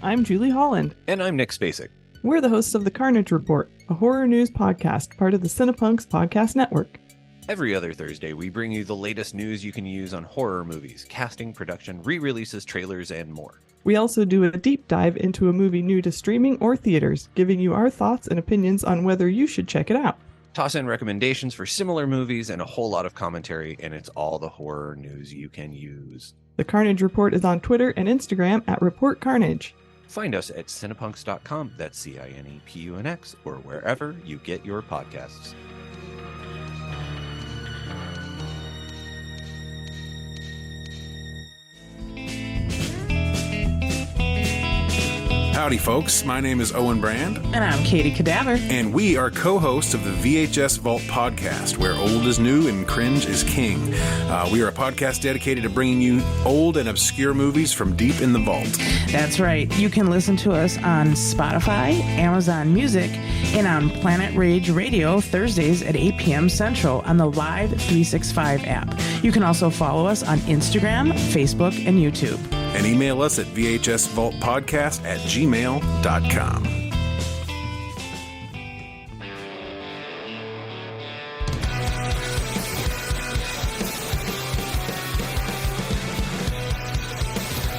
I'm Julie Holland. And I'm Nick Spacek. We're the hosts of The Carnage Report, a horror news podcast, part of the Cinepunks Podcast Network. Every other Thursday, we bring you the latest news you can use on horror movies, casting, production, re-releases, trailers, and more. We also do a deep dive into a movie new to streaming or theaters, giving you our thoughts and opinions on whether you should check it out. Toss in recommendations for similar movies and a whole lot of commentary, and it's all the horror news you can use. The Carnage Report is on Twitter and Instagram at Report Carnage. Find us at cinepunks.com, that's CINEPUNX, or wherever you get your podcasts. Howdy, folks. My name is Owen Brand. And I'm Katie Cadaver. And we are co-hosts of the VHS Vault podcast, where old is new and cringe is king. We are a podcast dedicated to bringing you old and obscure movies from deep in the vault. That's right. You can listen to us on Spotify, Amazon Music, and on Planet Rage Radio Thursdays at 8 p.m. Central on the Live 365 app. You can also follow us on Instagram, Facebook, and YouTube. And email us at vhsvaultpodcast@gmail.com.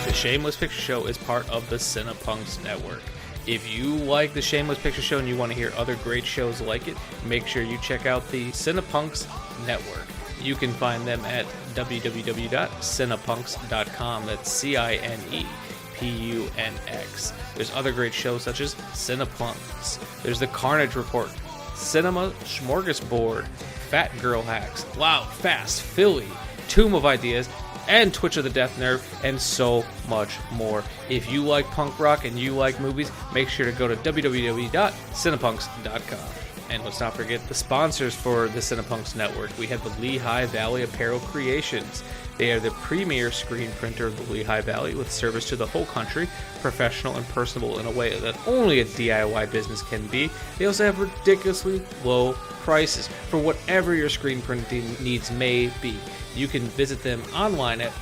The Shameless Picture Show is part of the Cinepunks Network. If you like the Shameless Picture Show and you want to hear other great shows like it, make sure you check out the Cinepunks Network. You can find them at www.cinepunks.com. That's CINEPUNX. There's other great shows such as Cinepunks. There's The Carnage Report, Cinema Smorgasbord, Fat Girl Hacks, Loud, Fast, Philly, Tomb of Ideas, and Twitch of the Death Nerve, and so much more. If you like punk rock and you like movies, make sure to go to www.cinepunks.com. And let's not forget the sponsors for the Cinepunks Network. We have the Lehigh Valley Apparel Creations. They are the premier screen printer of the Lehigh Valley with service to the whole country, professional and personable in a way that only a DIY business can be. They also have ridiculously low prices for whatever your screen printing needs may be. You can visit them online at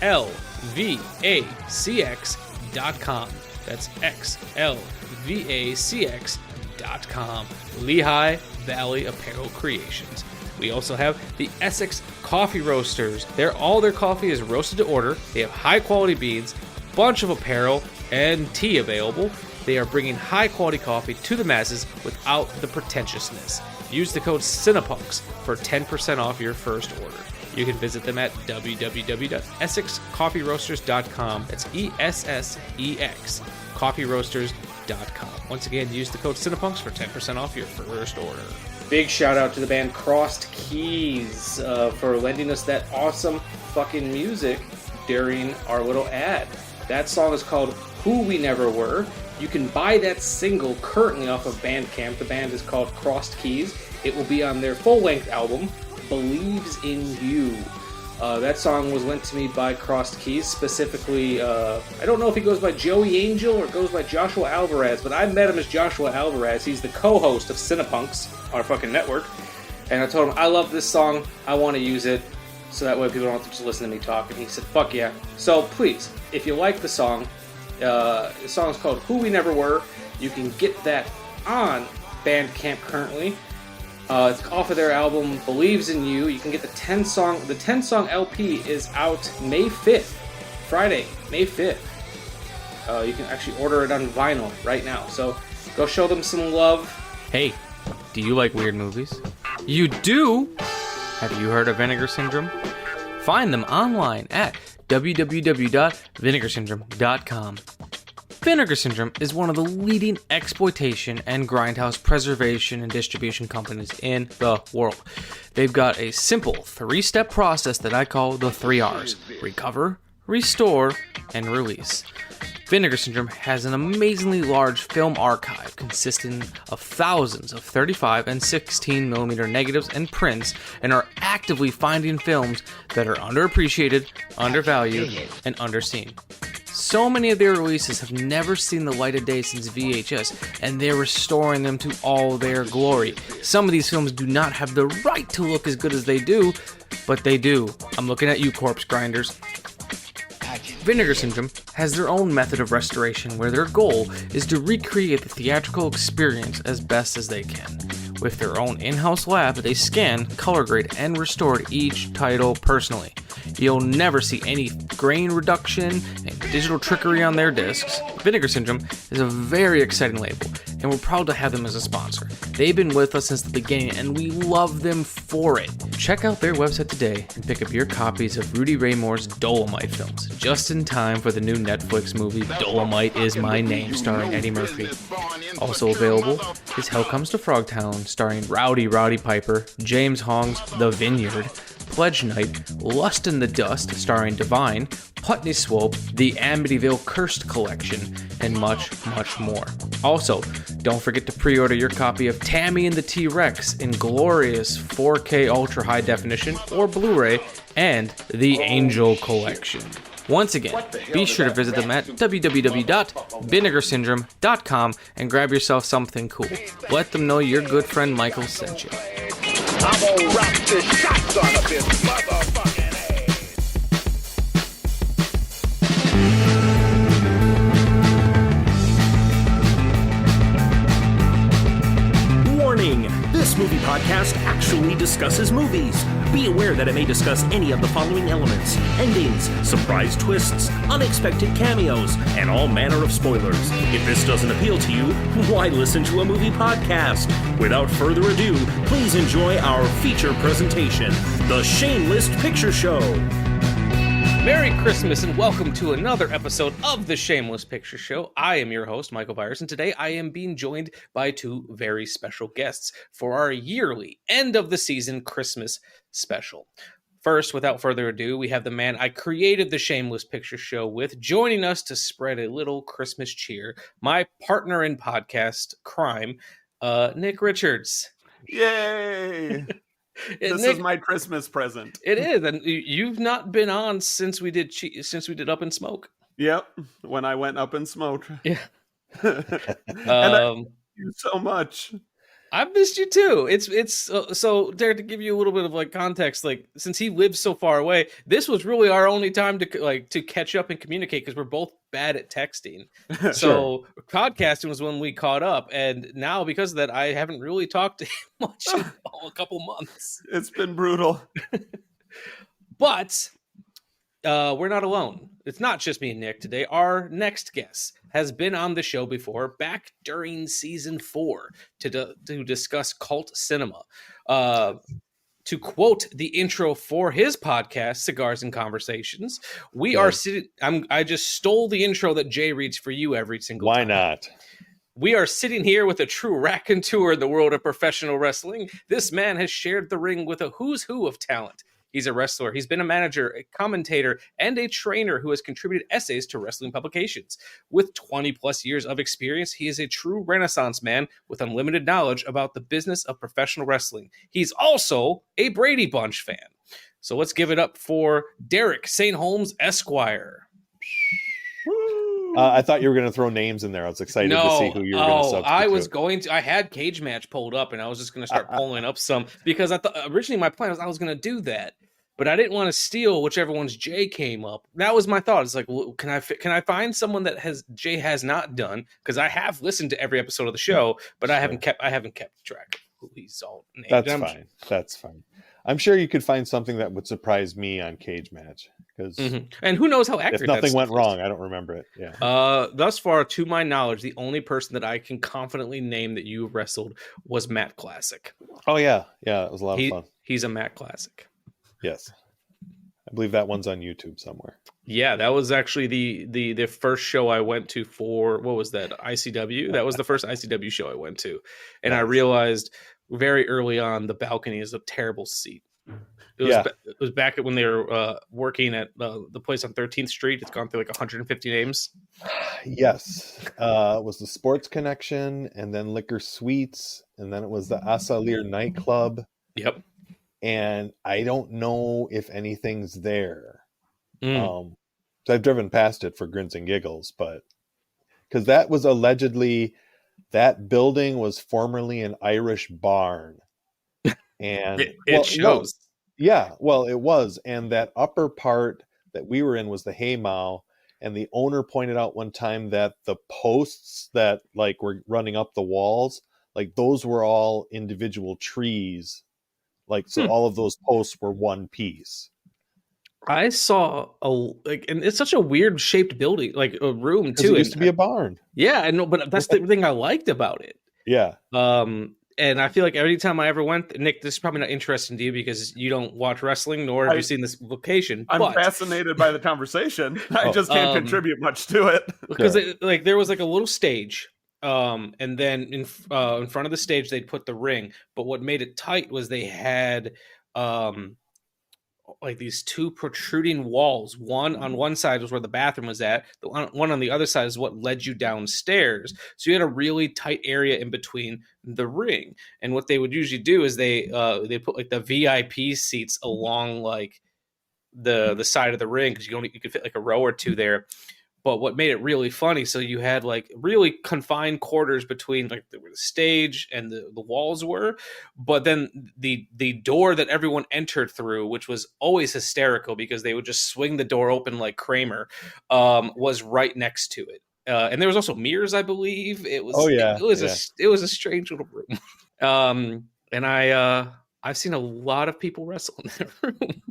xlvacx.com. That's xlvacx.com. Lehigh Valley Apparel Creations. We also have the Essex Coffee Roasters. All their coffee is roasted to order. They have high quality beans, a bunch of apparel, and tea available. They are bringing high quality coffee to the masses without the pretentiousness. Use the code CINEPUNKS for 10% off your first order. You can visit them at www.essexcoffeeroasters.com. That's ESSEX, coffeeroasters.com. Once again, use the code CINEPUNKS for 10% off your first order. Big shout out to the band Crossed Keys for lending us that awesome fucking music during our little ad. That song is called Who We Never Were. You can buy that single currently off of Bandcamp. The band is called Crossed Keys. It will be on their full-length album, Believes in You. That song was lent to me by Crossed Keys, specifically, I don't know if he goes by Joey Angel or goes by Joshua Alvarez, but I met him as Joshua Alvarez. He's the co-host of Cinepunks, our fucking network, and I told him, I love this song, I want to use it, so that way people don't have to just listen to me talk, and he said, fuck yeah. So please, if you like the song is called Who We Never Were. You can get that on Bandcamp currently. It's off of their album Believes in You. You can get the 10 song LP is out May 5th, Friday, May 5th. You can actually order it on vinyl right now. So go show them some love. Hey, do you like weird movies? You do? Have you heard of Vinegar Syndrome? Find them online at www.vinegarsyndrome.com. Vinegar Syndrome is one of the leading exploitation and grindhouse preservation and distribution companies in the world. They've got a simple 3-step process that I call the 3 R's: recover, restore, and release. Vinegar Syndrome has an amazingly large film archive consisting of thousands of 35 and 16mm negatives and prints, and are actively finding films that are underappreciated, undervalued, and underseen. So many of their releases have never seen the light of day since VHS, and they're restoring them to all their glory. Some of these films do not have the right to look as good as they do, but they do. I'm looking at you, corpse grinders. I can Vinegar Syndrome has their own method of restoration where their goal is to recreate the theatrical experience as best as they can. With their own in-house lab, they scan, color grade, and restored each title personally. You'll never see any grain reduction and digital trickery on their discs. Vinegar Syndrome is a very exciting label, and we're proud to have them as a sponsor. They've been with us since the beginning, and we love them for it. Check out their website today and pick up your copies of Rudy Ray Moore's Dolomite films, just in time for the new Netflix movie Dolomite Is My Name, starring Eddie Murphy. Also available is Hell Comes to Frogtown, starring Rowdy Piper, James Hong's The Vineyard, Pledge Night, Lust in the Dust, starring Divine, Putney Swope, the Amityville Cursed Collection, and much, much more. Also, don't forget to pre-order your copy of Tammy and the T-Rex in glorious 4K Ultra High Definition or Blu-ray, and the Angel Collection. Once again, be sure to visit them at www.vinegarsyndrome.com and grab yourself something cool. Let them know your good friend Michael sent you. I'm gonna rock this shotgun up his motherfucking head. Warning! This movie podcast actually discusses movies. Be aware that it may discuss any of the following elements: endings, surprise twists, unexpected cameos, and all manner of spoilers. If this doesn't appeal to you, why listen to a movie podcast? Without further ado, please enjoy our feature presentation, The Shameless Picture Show. Merry Christmas and welcome to another episode of The Shameless Picture Show. I am your host, Michael Viers, and today I am being joined by two very special guests for our yearly end-of-the-season Christmas special. First, without further ado, we have the man I created The Shameless Picture Show with, joining us to spread a little Christmas cheer, my partner in podcast crime, Nick Richards. Yay! This Nick, is my Christmas present. It is, and you've not been on since we did Up in Smoke. Yep, when I went up in smoke. Yeah. And I miss you so much. I've missed you too. It's so there to give you a little bit of like context. Like, since he lives so far away, this was really our only time to catch up and communicate because we're both bad at texting. So podcasting was when we caught up, and now because of that, I haven't really talked to him much in a couple months. It's been brutal. But we're not alone. It's not just me and Nick today. Our next guest has been on the show before, back during season 4 to discuss cult cinema. To quote the intro for his podcast, Cigars and Conversations, we are sitting. I just stole the intro that Jay reads for you every single time. Why not? We are sitting here with a true raconteur in the world of professional wrestling. This man has shared the ring with a who's who of talent. He's a wrestler. He's been a manager, a commentator, and a trainer who has contributed essays to wrestling publications. With 20 plus years of experience, he is a true Renaissance man with unlimited knowledge about the business of professional wrestling. He's also a Brady Bunch fan. So let's give it up for Derek St. Holmes Esquire. I thought you were going to throw names in there. I was excited to see who you were going to substitute. I had Cage Match pulled up, and I was just going to start pulling up some because I thought originally my plan was I was going to do that, but I didn't want to steal whichever one's Jay came up. That was my thought. It's like, well, can I find someone that Jay has not done? Because I have listened to every episode of the show, but I haven't kept track of who he's all named. That's fine. I'm sure you could find something that would surprise me on Cage Match. Because and who knows how accurate if nothing went wrong, I don't remember it. Yeah. Thus far, to my knowledge, the only person that I can confidently name that you wrestled was Matt Classic. Oh yeah, it was a lot of fun. He's a Matt Classic. Yes, I believe that one's on YouTube somewhere. Yeah, that was actually the first show I went to for what was that ICW? That was the first ICW show I went to, and I realized very early on the balcony is a terrible seat. It was back when they were working at the place on 13th Street. It's gone through like 150 names. Yes. It was the Sports Connection, and then Liquor Suites, and then it was the Asalir nightclub. Yep. And I don't know if anything's there. So I've driven past it for grins and giggles, but because that was allegedly, that building was formerly an Irish barn. And it shows. Yeah, well, it was. And that upper part that we were in was the Haymow, And the owner pointed out one time that the posts that like were running up the walls, like those were all individual trees. Like, so all of those posts were one piece. I saw and it's such a weird shaped building, like a room too. It used to be a barn. Yeah, I know, but that's the thing I liked about it. Yeah. And I feel like every time I ever went, Nick, this is probably not interesting to you because you don't watch wrestling, nor have you seen this location. I'm fascinated by the conversation. I just can't contribute much to it. Because there was like a little stage, and then in front of the stage they'd put the ring. But what made it tight was they had like these two protruding walls. One on one side was where the bathroom was at. The one on the other side is what led you downstairs. So you had a really tight area in between the ring. And what they would usually do is they put like the VIP seats along like the side of the ring because you could fit like a row or two there. But what made it really funny, so you had like really confined quarters between like where the stage and the walls were, but then the door that everyone entered through, which was always hysterical because they would just swing the door open like Kramer, was right next to it. And there was also mirrors, I believe. It was it was a strange little room. And I've seen a lot of people wrestle in that room.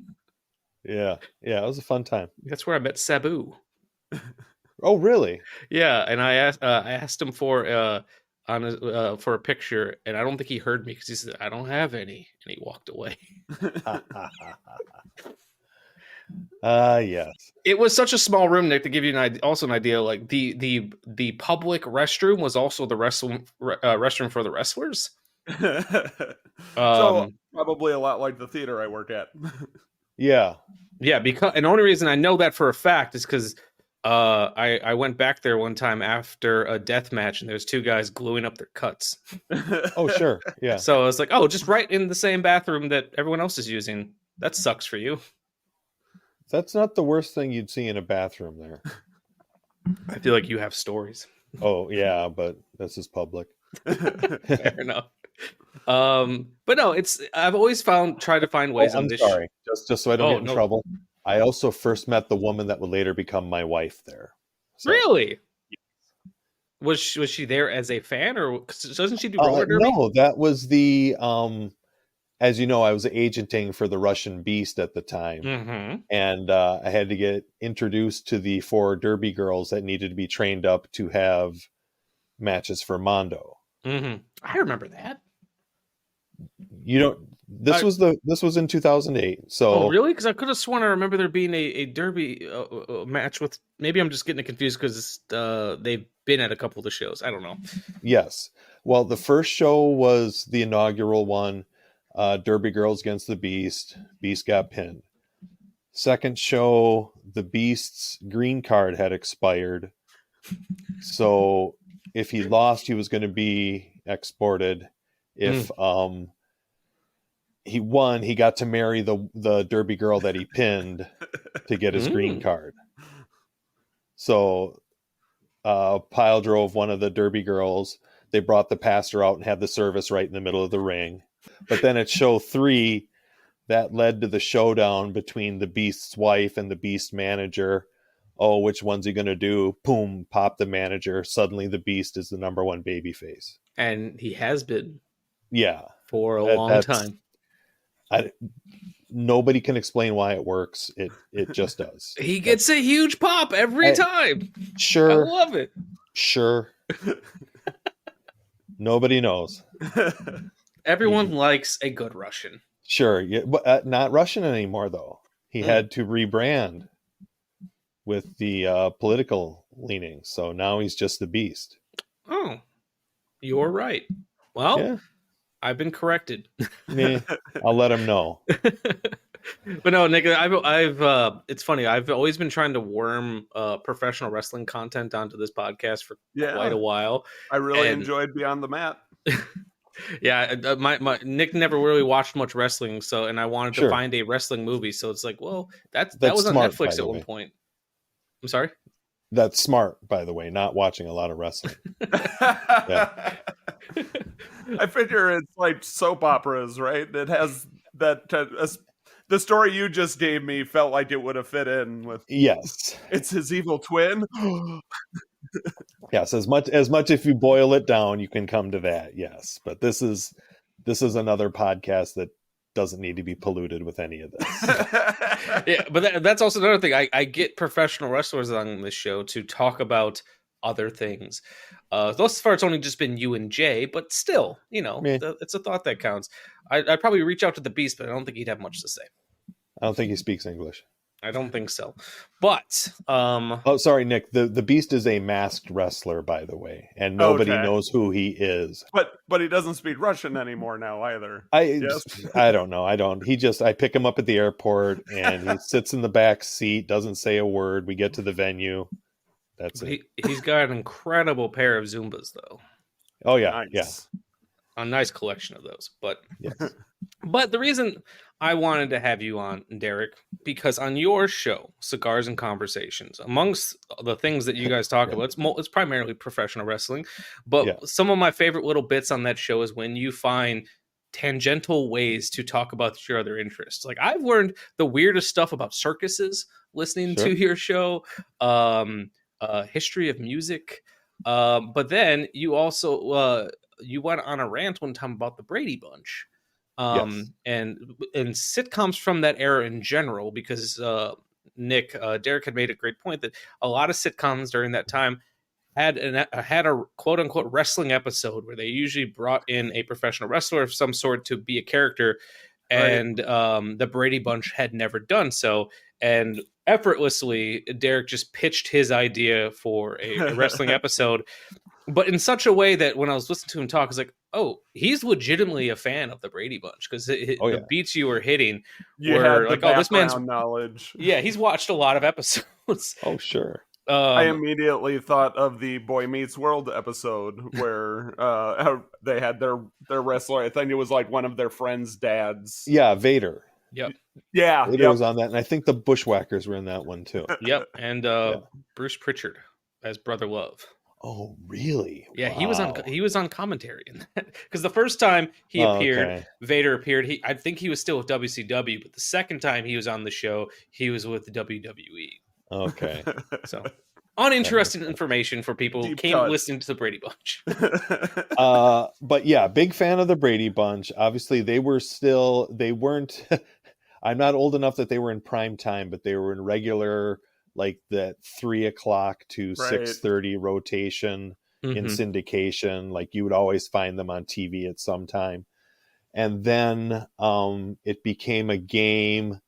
Yeah, it was a fun time. That's where I met Sabu. Oh, really? Yeah, and I asked him for a picture, and I don't think he heard me because he said I don't have any, and he walked away. Yes. It was such a small room, Nick, to give you an idea. Like the public restroom was also the restroom for the wrestlers. So probably a lot like the theater I work at. Yeah. Because and the only reason I know that for a fact is because I went back there one time after a death match, and there's two guys gluing up their cuts. Oh, sure. Yeah. So I was like, oh, just right in the same bathroom that everyone else is using. That sucks for you. That's not the worst thing you'd see in a bathroom there. I feel like you have stories. Oh, yeah, but this is public. Fair enough. But no, I've always tried to find ways. I'm sorry. Just so I don't get in trouble. I also first met the woman that would later become my wife there. So. Really? Was she there as a fan, or doesn't she do roller derby? No, that was the as you know, I was agenting for the Russian Beast at the time, and I had to get introduced to the 4 Derby girls that needed to be trained up to have matches for Mondo. I remember that. You don't. This was in 2008. So really? Because I could have sworn I remember there being a Derby match with. Maybe I'm just getting it confused because they've been at a couple of the shows. I don't know. Yes. Well, the first show was the inaugural one. Derby Girls against the Beast. Beast got pinned. Second show, the Beast's green card had expired. So if he lost, he was going to be exported. If he won, he got to marry the Derby girl that he pinned to get his green card. So Pyle drove one of the Derby girls. They brought the pastor out and had the service right in the middle of the ring. But then at show 3, that led to the showdown between the Beast's wife and the Beast manager. Oh, which one's he going to do? Boom, pop the manager. Suddenly the Beast is the number 1 babyface. And he has been. Yeah. For a long time. Nobody can explain why it works. It just does. He gets a huge pop every time. Sure. I love it. Sure. Nobody knows. Everyone likes a good Russian. Sure. Yeah, but not Russian anymore, though. He had to rebrand with the political leanings. So now he's just the Beast. Oh, you're right. Well, yeah. I've been corrected. I'll let him know. But no, Nick, I've it's funny. I've always been trying to worm professional wrestling content onto this podcast for quite a while. I really enjoyed Beyond the Mat. Yeah, my Nick never really watched much wrestling, and I wanted to find a wrestling movie. So it's like, well, that was on smart, Netflix at one point. I'm sorry. That's smart, by the way, not watching a lot of wrestling. Yeah. I figure it's like soap operas, right? It has that the story you just gave me felt like it would have fit in with. Yes, it's his evil twin. Yes, as much if you boil it down, you can come to that. Yes, but this is another podcast that doesn't need to be polluted with any of this. Yeah, but that's also another thing. I get professional wrestlers on this show to talk about other things. Thus far, it's only just been you and Jay, but still, it's a thought that counts. I'd probably reach out to the Beast, but I don't think he'd have much to say. I don't think he speaks English. I don't think so. But oh, sorry, Nick. The Beast is a masked wrestler, by the way, and nobody knows who he is. But he doesn't speak Russian anymore now either. I don't know. I pick him up at the airport, and he sits in the back seat, doesn't say a word. We get to the venue. That's it. He's got an incredible pair of Zumbas, though. Oh yeah, nice. Yeah. A nice collection of those, but yes. But the reason I wanted to have you on, Derek, because on your show, Cigars and Conversations, amongst the things that you guys talk about, it's primarily professional wrestling, but some of my favorite little bits on that show is when you find tangential ways to talk about your other interests. Like I've learned the weirdest stuff about circuses listening to your show, history of music, but then you also you went on a rant one time about the Brady Bunch. And sitcoms from that era in general, because Derek had made a great point that a lot of sitcoms during that time had a quote unquote wrestling episode where they usually brought in a professional wrestler of some sort to be a character, and the Brady Bunch had never done so. And effortlessly, Derek just pitched his idea for a wrestling episode, but in such a way that when I was listening to him talk, I was like, oh, he's legitimately a fan of the Brady Bunch, because the beats you were hitting were like, oh, this man's knowledge. Yeah, he's watched a lot of episodes. Oh, sure. I immediately thought of the Boy Meets World episode where they had their wrestler. I think it was like one of their friends' dads. Yeah, Vader. Yep. Yeah. Vader was on that, and I think the Bushwhackers were in that one too. Yep. And Bruce Pritchard as Brother Love. Oh, really? Yeah, wow. He was on commentary in that, because the first time he appeared, Vader appeared. I think he was still with WCW, but the second time he was on the show, he was with the WWE. Okay, so uninteresting information for people who came listening to the Brady Bunch. But yeah, big fan of the Brady Bunch. Obviously, they weren't. I'm not old enough that they were in prime time, but they were in regular, like that 3 o'clock to 6:30 rotation in syndication. Like you would always find them on TV at some time. And then it became a game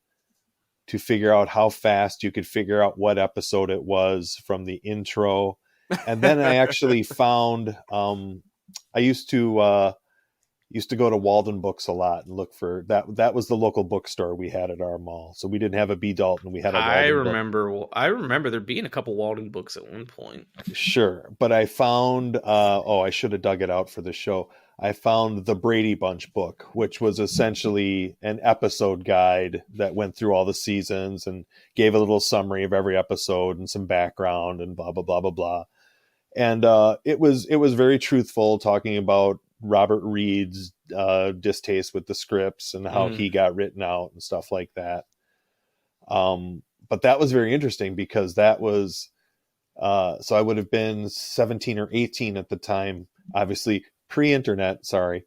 to figure out how fast you could figure out what episode it was from the intro. And then I actually found, I used to go to Walden Books a lot and look for that. That was the local bookstore we had at our mall. So we didn't have a B. Dalton. We had a Walden I remember there being a couple Walden Books at one point. Sure. But I found, I should have dug it out for the show. I found the Brady Bunch book, which was essentially an episode guide that went through all the seasons and gave a little summary of every episode and some background and blah, blah, blah, blah, blah. And it was very truthful, talking about Robert Reed's distaste with the scripts and how he got written out and stuff like that. But that was very interesting because that was, so I would have been 17 or 18 at the time, obviously pre-internet, sorry.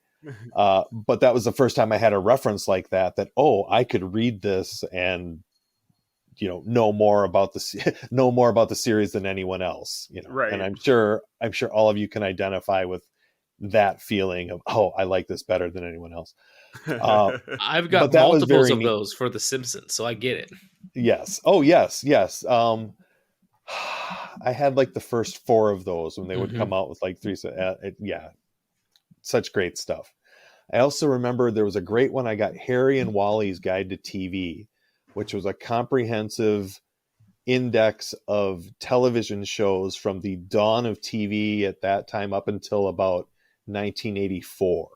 But that was the first time I had a reference like that, I could read this and, know more about the series than anyone else, Right. And I'm sure all of you can identify with that feeling of, I like this better than anyone else. I've got multiples of those for The Simpsons, so I get it. Yes. Oh, yes. I had like the first 4 of those when they would come out with like 3. Such great stuff. I also remember there was a great one I got, Harry and Wally's Guide to TV, which was a comprehensive index of television shows from the dawn of TV at that time up until about 1984.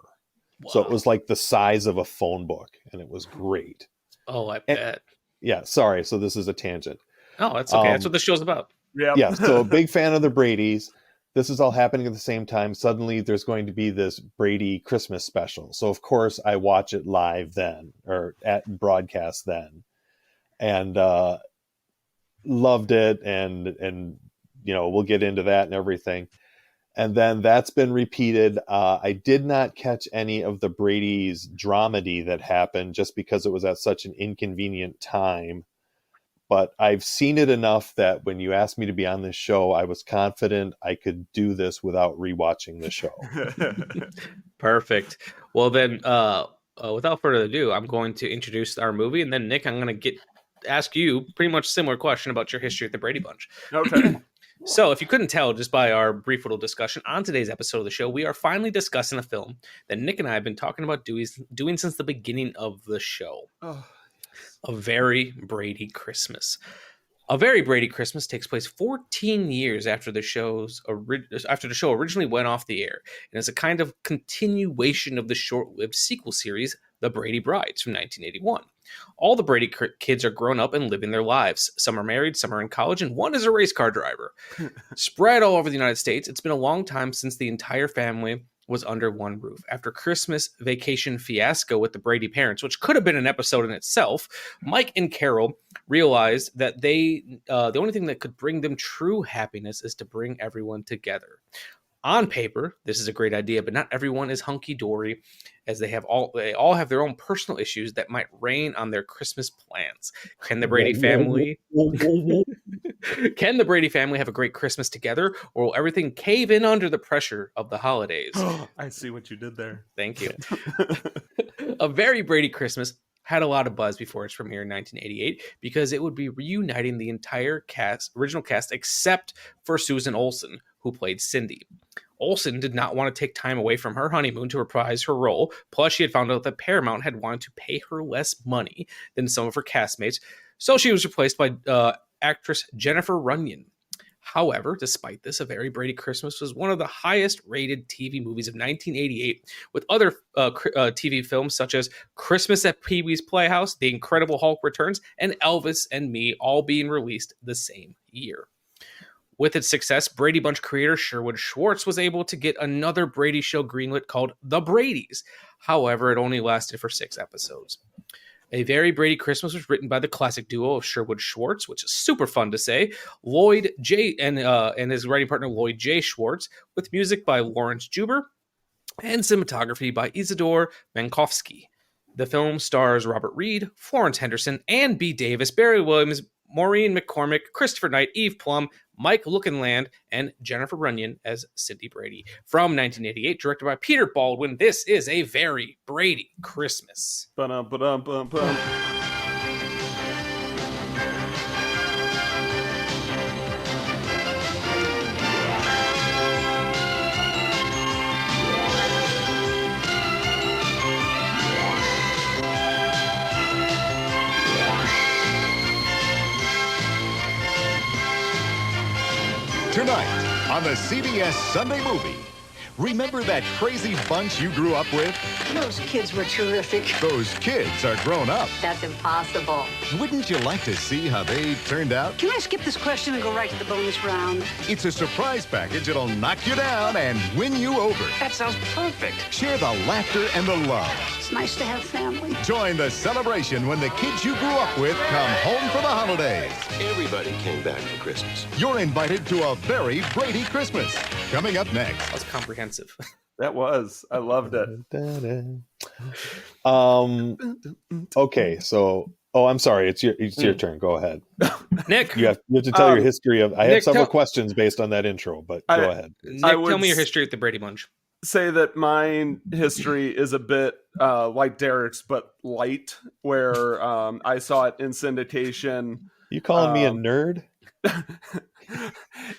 Wow. So it was like the size of a phone book, and it was great. Oh, I bet. Yeah, sorry. So this is a tangent. Oh, that's okay. That's what the show's about. Yeah. Yeah. So a big fan of the Bradys. this is all happening at the same time. Suddenly there's going to be this Brady Christmas special. So of course I watch it live then, or at broadcast then, and loved it. And, you know, we'll get into that and everything. And then that's been repeated. I did not catch any of the Brady's dramedy that happened just because it was at such an inconvenient time. But I've seen it enough that when you asked me to be on this show, I was confident I could do this without rewatching the show. Perfect. Well, then, without further ado, I'm going to introduce our movie, and then Nick, I'm going to ask you pretty much similar question about your history with the Brady Bunch. Okay. So, if you couldn't tell just by our brief little discussion on today's episode of the show, we are finally discussing a film that Nick and I have been talking about doing since the beginning of the show. Oh. A Very Brady Christmas. A Very Brady Christmas takes place 14 years after the show originally went off the air, and is a kind of continuation of the short-lived sequel series, The Brady Brides, from 1981. All the Brady kids are grown up and living their lives. Some are married, some are in college, and one is a race car driver. Spread all over the United States, it's been a long time since the entire family was under one roof. After Christmas vacation fiasco with the Brady parents, which could have been an episode in itself, Mike and Carol realized that the only thing that could bring them true happiness is to bring everyone together. On paper, this is a great idea, but not everyone is hunky-dory, as they all have their own personal issues that might rain on their Christmas plans. Can the Brady family have a great Christmas together, or will everything cave in under the pressure of the holidays? I see what you did there. Thank you. A Very Brady Christmas had a lot of buzz before its premiere in 1988 because it would be reuniting the entire original cast except for Susan Olsen, who played Cindy. Olsen did not want to take time away from her honeymoon to reprise her role. Plus, she had found out that Paramount had wanted to pay her less money than some of her castmates, so she was replaced by actress Jennifer Runyon. However, despite this, A Very Brady Christmas was one of the highest rated TV movies of 1988, with other TV films such as Christmas at Pee-wee's Playhouse, The Incredible Hulk Returns, and Elvis and Me all being released the same year. With its success, Brady Bunch creator Sherwood Schwartz was able to get another Brady show greenlit called The Bradys. However, it only lasted for 6 episodes. A Very Brady Christmas was written by the classic duo of Sherwood Schwartz, which is super fun to say, Lloyd J. and his writing partner Lloyd J. Schwartz, with music by Lawrence Juber and cinematography by Isidore Mankowski. The film stars Robert Reed, Florence Henderson, Ann B. Davis, Barry Williams, Maureen McCormick, Christopher Knight, Eve Plum, Mike Lookinland, and Jennifer Runyon as Cindy Brady. From 1988, directed by Peter Baldwin, this is A Very Brady Christmas. Ba-dum-ba-dum-bum-bum. Tonight on the CBS Sunday Movie. Remember that crazy bunch you grew up with? Those kids were terrific. Those kids are grown up. That's impossible. Wouldn't you like to see how they turned out? Can I skip this question and go right to the bonus round? It's a surprise package that'll knock you down and win you over. That sounds perfect. Share the laughter and the love. It's nice to have family. Join the celebration when the kids you grew up with come home for the holidays. Everybody came back for Christmas. You're invited to A Very Brady Christmas. Coming up next. That's comprehensive. That was. I loved it. Okay, so I'm sorry. It's your turn. Go ahead, Nick. You have to tell your history of. I Nick, have several questions based on that intro, but go ahead. Nick, tell me your history with the Brady Bunch. Say that my history is a bit like Derek's, but light. Where I saw it in syndication. You calling me a nerd?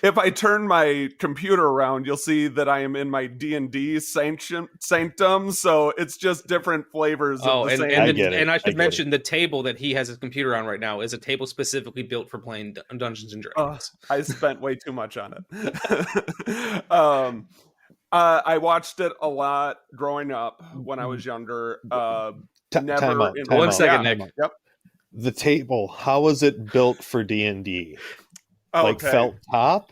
If I turn my computer around, you'll see that I am in my D&D sanctum, so it's just different flavors of the same. And I should mention the table that he has his computer on right now is a table specifically built for playing Dungeons and Dragons. I spent way too much on it. I watched it a lot growing up when I was younger. Time out. One second, Nick. Yep. The table, how was it built for D&D? Oh, like felt top?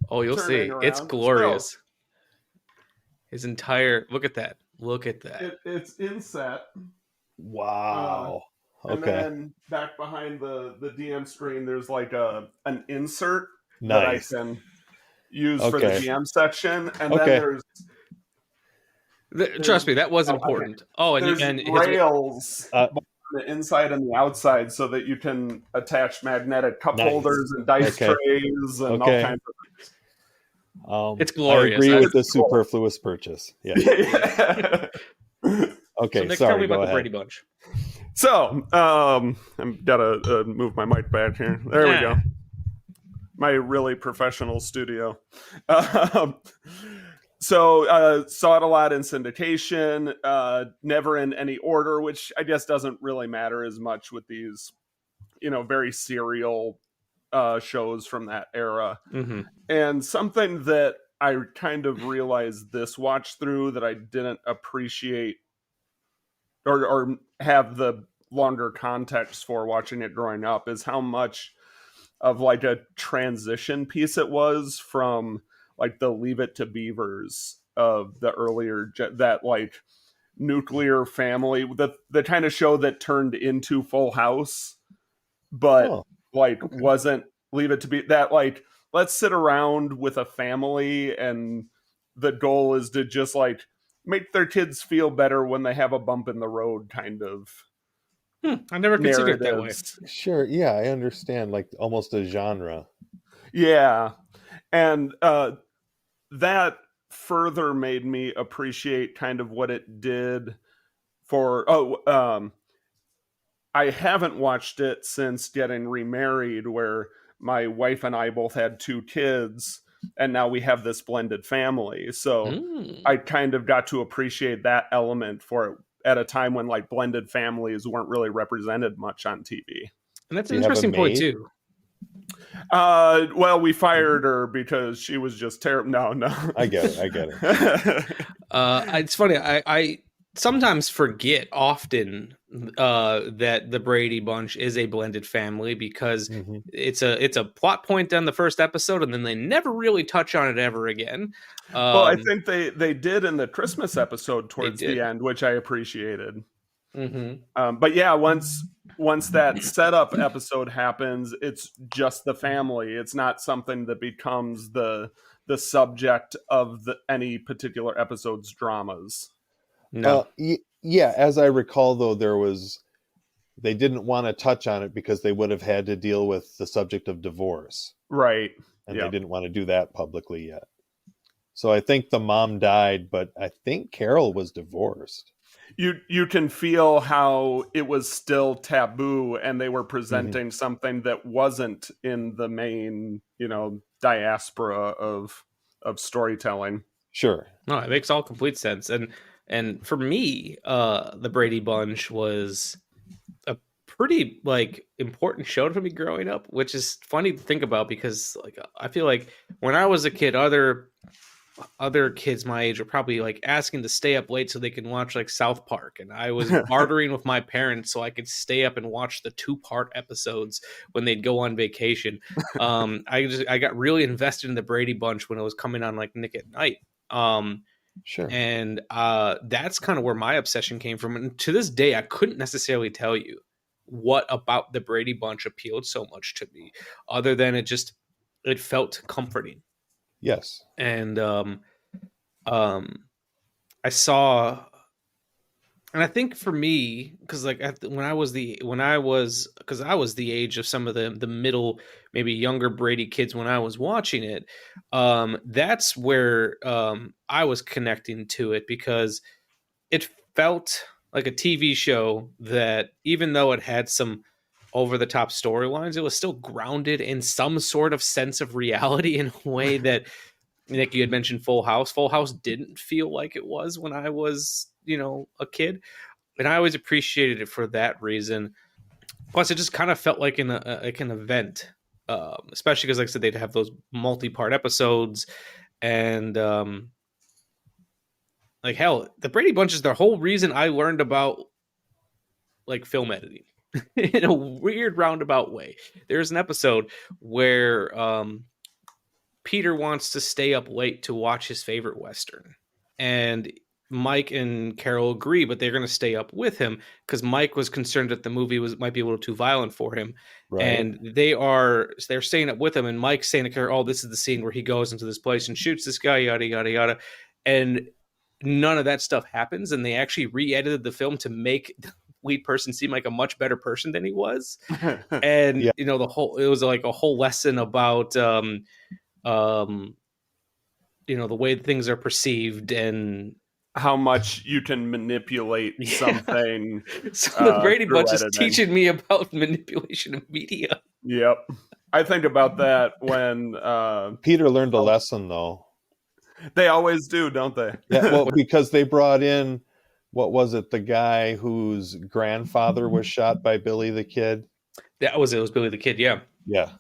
Oh, you'll turning see. around. It's glorious. His entire look at that. Look at that. It's inset. Wow. And Okay. then back behind the DM screen, there's like an insert Nice. that I can use for the DM section, and then there's trust me, that was important. Okay. Oh, there's and rails on the inside and the outside, so that you can attach magnetic cup holders and dice trays and all kinds of things. It's glorious. I agree with the superfluous purchase. Yeah. Okay, so Nick, sorry. Tell me about the ahead. Brady Bunch. So, I'm gotta move my mic back here. There we go. My really professional studio. So saw it a lot in syndication, never in any order, which I guess doesn't really matter as much with these, very serial shows from that era. Mm-hmm. And something that I kind of realized this watch through that I didn't appreciate or have the longer context for watching it growing up is how much of like a transition piece it was from like the Leave It to Beavers of the earlier, that like nuclear family, the kind of show that turned into Full House, but wasn't Leave It to Be that like, let's sit around with a family and the goal is to just like make their kids feel better when they have a bump in the road kind of. I never considered it that way. Sure, yeah, I understand, like almost a genre. Yeah, and that further made me appreciate kind of what it did for. I haven't watched it since getting remarried, where my wife and I both had 2 kids, and now we have this blended family. So I kind of got to appreciate that element for it at a time when like blended families weren't really represented much on TV. And that's an interesting point too. Well, we fired her because she was just terrible. No. I get it. It's funny. I sometimes forget often that the Brady Bunch is a blended family because it's a plot point on the first episode and then they never really touch on it ever again. Well, I think they did in the Christmas episode towards the end, which I appreciated. But yeah, once that setup episode happens, it's just the family. It's not something that becomes the subject of any particular episode's dramas. No. Yeah, as I recall, though, they didn't want to touch on it because they would have had to deal with the subject of divorce. Right. And they didn't want to do that publicly yet. So I think the mom died, but I think Carol was divorced. You can feel how it was still taboo and they were presenting something that wasn't in the main, diaspora of storytelling. Sure. No, it makes all complete sense. And for me, the Brady Bunch was a pretty important show for me growing up, which is funny to think about because I feel like when I was a kid, other kids my age are probably asking to stay up late so they can watch South Park, and I was bartering with my parents so I could stay up and watch the 2-part episodes when they'd go on vacation. I got really invested in the Brady Bunch when it was coming on Nick at Night. Sure. And that's kind of where my obsession came from. And to this day, I couldn't necessarily tell you what about the Brady Bunch appealed so much to me, other than it felt comforting. Yes. And I saw, and I think for me, because I was the age of some of the middle, maybe younger Brady kids when I was watching it, that's where I was connecting to it because it felt like a TV show that, even though it had some over-the-top storylines, it was still grounded in some sort of sense of reality in a way that, Nick, you had mentioned Full House. Full House didn't feel like it was when I was, a kid. And I always appreciated it for that reason. Plus, it just kind of felt like an event, especially because, like I said, they'd have those multi-part episodes. And, hell, the Brady Bunch is the whole reason I learned about, film editing. In a weird roundabout way. There's an episode where Peter wants to stay up late to watch his favorite Western. And Mike and Carol agree, but they're going to stay up with him because Mike was concerned that the movie might be a little too violent for him. Right. And they're staying up with him, and Mike's saying to Carol, "Oh, this is the scene where he goes into this place and shoots this guy, yada yada yada," and none of that stuff happens. And they actually re-edited the film to make the lead person seem like a much better person than he was. And it was like a whole lesson about the way things are perceived and how much you can manipulate something. So the Brady Bunch is teaching me about manipulation of media. Yep. I think about that when Peter learned a lesson, though. They always do, don't they? Yeah, well, because they brought in, what was it, the guy whose grandfather was shot by Billy the Kid? It was Billy the Kid, yeah. Yeah.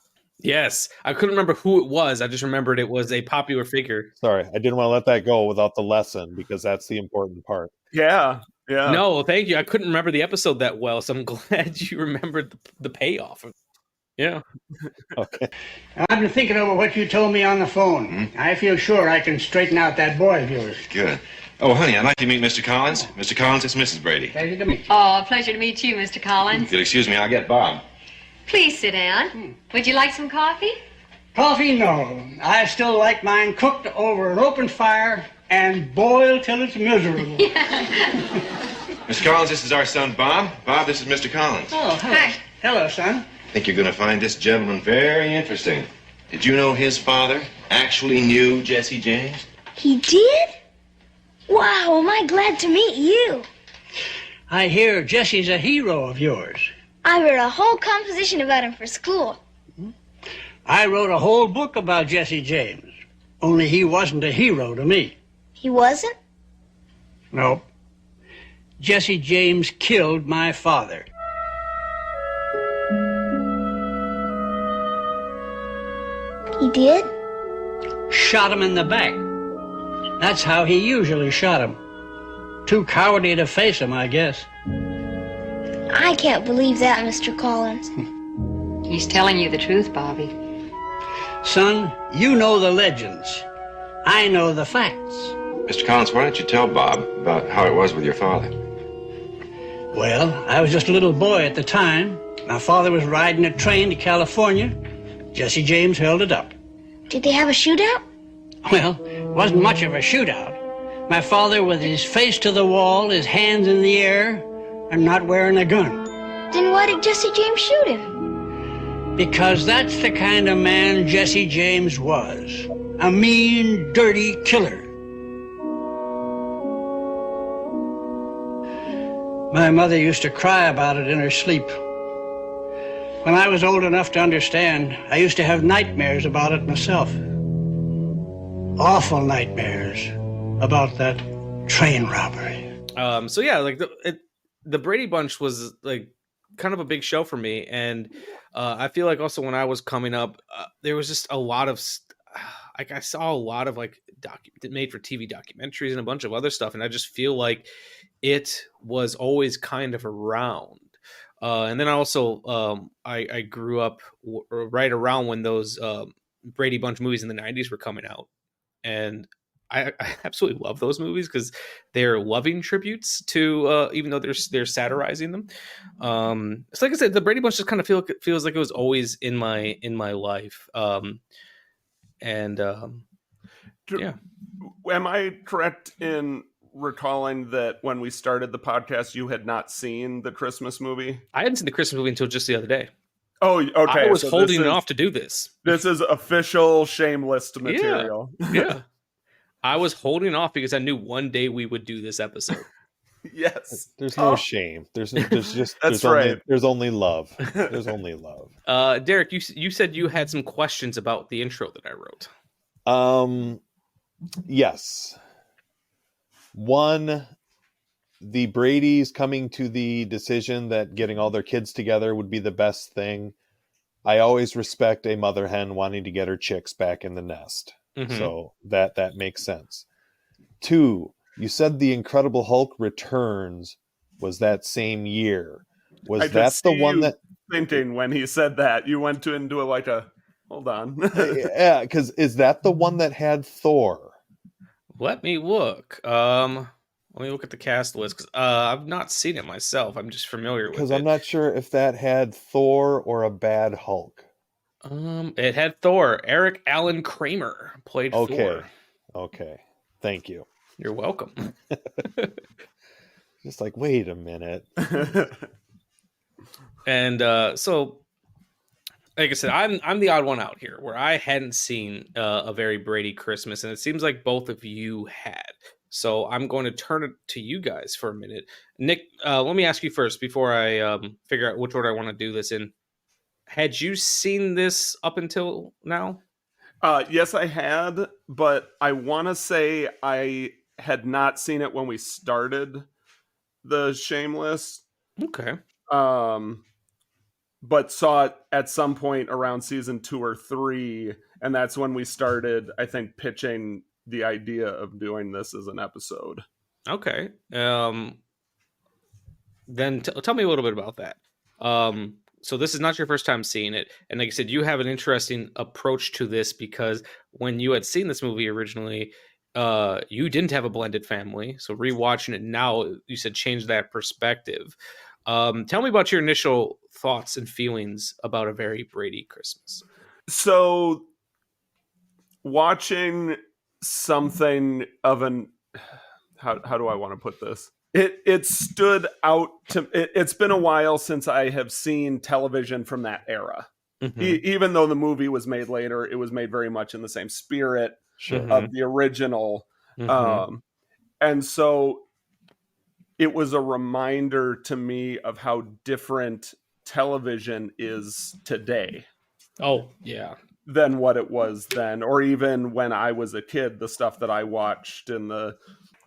Yes, I couldn't remember who it was. I just remembered it was a popular figure. Sorry, I didn't want to let that go without the lesson because that's the important part. Yeah. No, thank you. I couldn't remember the episode that well, so I'm glad you remembered the payoff. Yeah. Okay. I've been thinking over what you told me on the phone. Mm-hmm. I feel sure I can straighten out that boy of yours. Good. Oh, honey, I'd like to meet Mr. Collins. Mr. Collins, it's Mrs. Brady. Pleasure to meet you. Oh, pleasure to meet you, Mr. Collins. If you'll excuse me, I'll get Bob. Please sit down. Would you like some coffee? Coffee, no. I still like mine cooked over an open fire and boiled till it's miserable. Mr. Collins, this is our son, Bob. Bob, this is Mr. Collins. Oh, hello. Hi. Hello, son. I think you're going to find this gentleman very interesting. Did you know his father actually knew Jesse James? He did? Wow, am I glad to meet you. I hear Jesse's a hero of yours. I wrote a whole composition about him for school. I wrote a whole book about Jesse James, only he wasn't a hero to me. He wasn't? Nope. Jesse James killed my father. He did? Shot him in the back. That's how he usually shot him. Too cowardly to face him, I guess. I can't believe that, Mr. Collins. He's telling you the truth, Bobby. Son, you know the legends. I know the facts. Mr. Collins, why don't you tell Bob about how it was with your father? Well, I was just a little boy at the time. My father was riding a train to California. Jesse James held it up. Did they have a shootout? Well, it wasn't much of a shootout. My father with his face to the wall, his hands in the air, and not wearing a gun. Then why did Jesse James shoot him? Because that's the kind of man Jesse James was. A mean, dirty killer. My mother used to cry about it in her sleep. When I was old enough to understand, I used to have nightmares about it myself. Awful nightmares about that train robbery. So yeah, like the Brady Bunch was like kind of a big show for me, and I feel like also when I was coming up, there was just a lot of like I saw a lot of like made for TV documentaries and a bunch of other stuff, and I just feel like it was always kind of around. And then I also I grew up right around when those Brady Bunch movies in the 90s were coming out, and I absolutely love those movies because they're loving tributes to even though they're satirizing them. It's like I said, the Brady Bunch just kind of feels like it was always in my life. Yeah. Am I correct in recalling that when we started the podcast, you had not seen the Christmas movie? I hadn't seen the Christmas movie until just the other day. Oh, okay. I was holding it off to do this. This is official shameless material. Yeah. I was holding off because I knew one day we would do this episode. Yes. There's no shame. There's just That's right. There's only love. There's only love. Derek, you said you had some questions about the intro that I wrote. Yes. One, the Bradys coming to the decision that getting all their kids together would be the best thing. I always respect a mother hen wanting to get her chicks back in the nest. Mm-hmm. So that makes sense. Two, you said the Incredible Hulk Returns was that same year. Was that the one that thinking when he said that you went into like a Hold on. Yeah, because is that the one that had Thor? Let me look. Let me look at the cast list because I've not seen it myself. I'm just familiar with it. Because I'm not sure if that had Thor or a bad Hulk. It had Thor. Eric Allen Kramer played Thor. Okay. Thank you. You're welcome. Just like, wait a minute. And so, like I said, I'm the odd one out here where I hadn't seen A Very Brady Christmas, and it seems like both of you had. So I'm going to turn it to you guys for a minute. Nick, let me ask you first before I figure out which order I want to do this in. Had you seen this up until now? Yes, I had, but I want to say I had not seen it when we started the Shameless. Okay. But saw it at some point around season 2 or 3, and that's when we started, I think, pitching the idea of doing this as an episode. Okay. Then tell me a little bit about that. So this is not your first time seeing it, and like I said, you have an interesting approach to this because when you had seen this movie originally, you didn't have a blended family. So rewatching it now, you said change that perspective. Tell me about your initial thoughts and feelings about A Very Brady Christmas. So watching something of an how do I want to put this? It stood out to it's been a while since I have seen television from that era. Mm-hmm. Even though the movie was made later, it was made very much in the same spirit of the original. Mm-hmm. And so it was a reminder to me of how different television is today. Oh, yeah. Than what it was then, or even when I was a kid, the stuff that I watched in the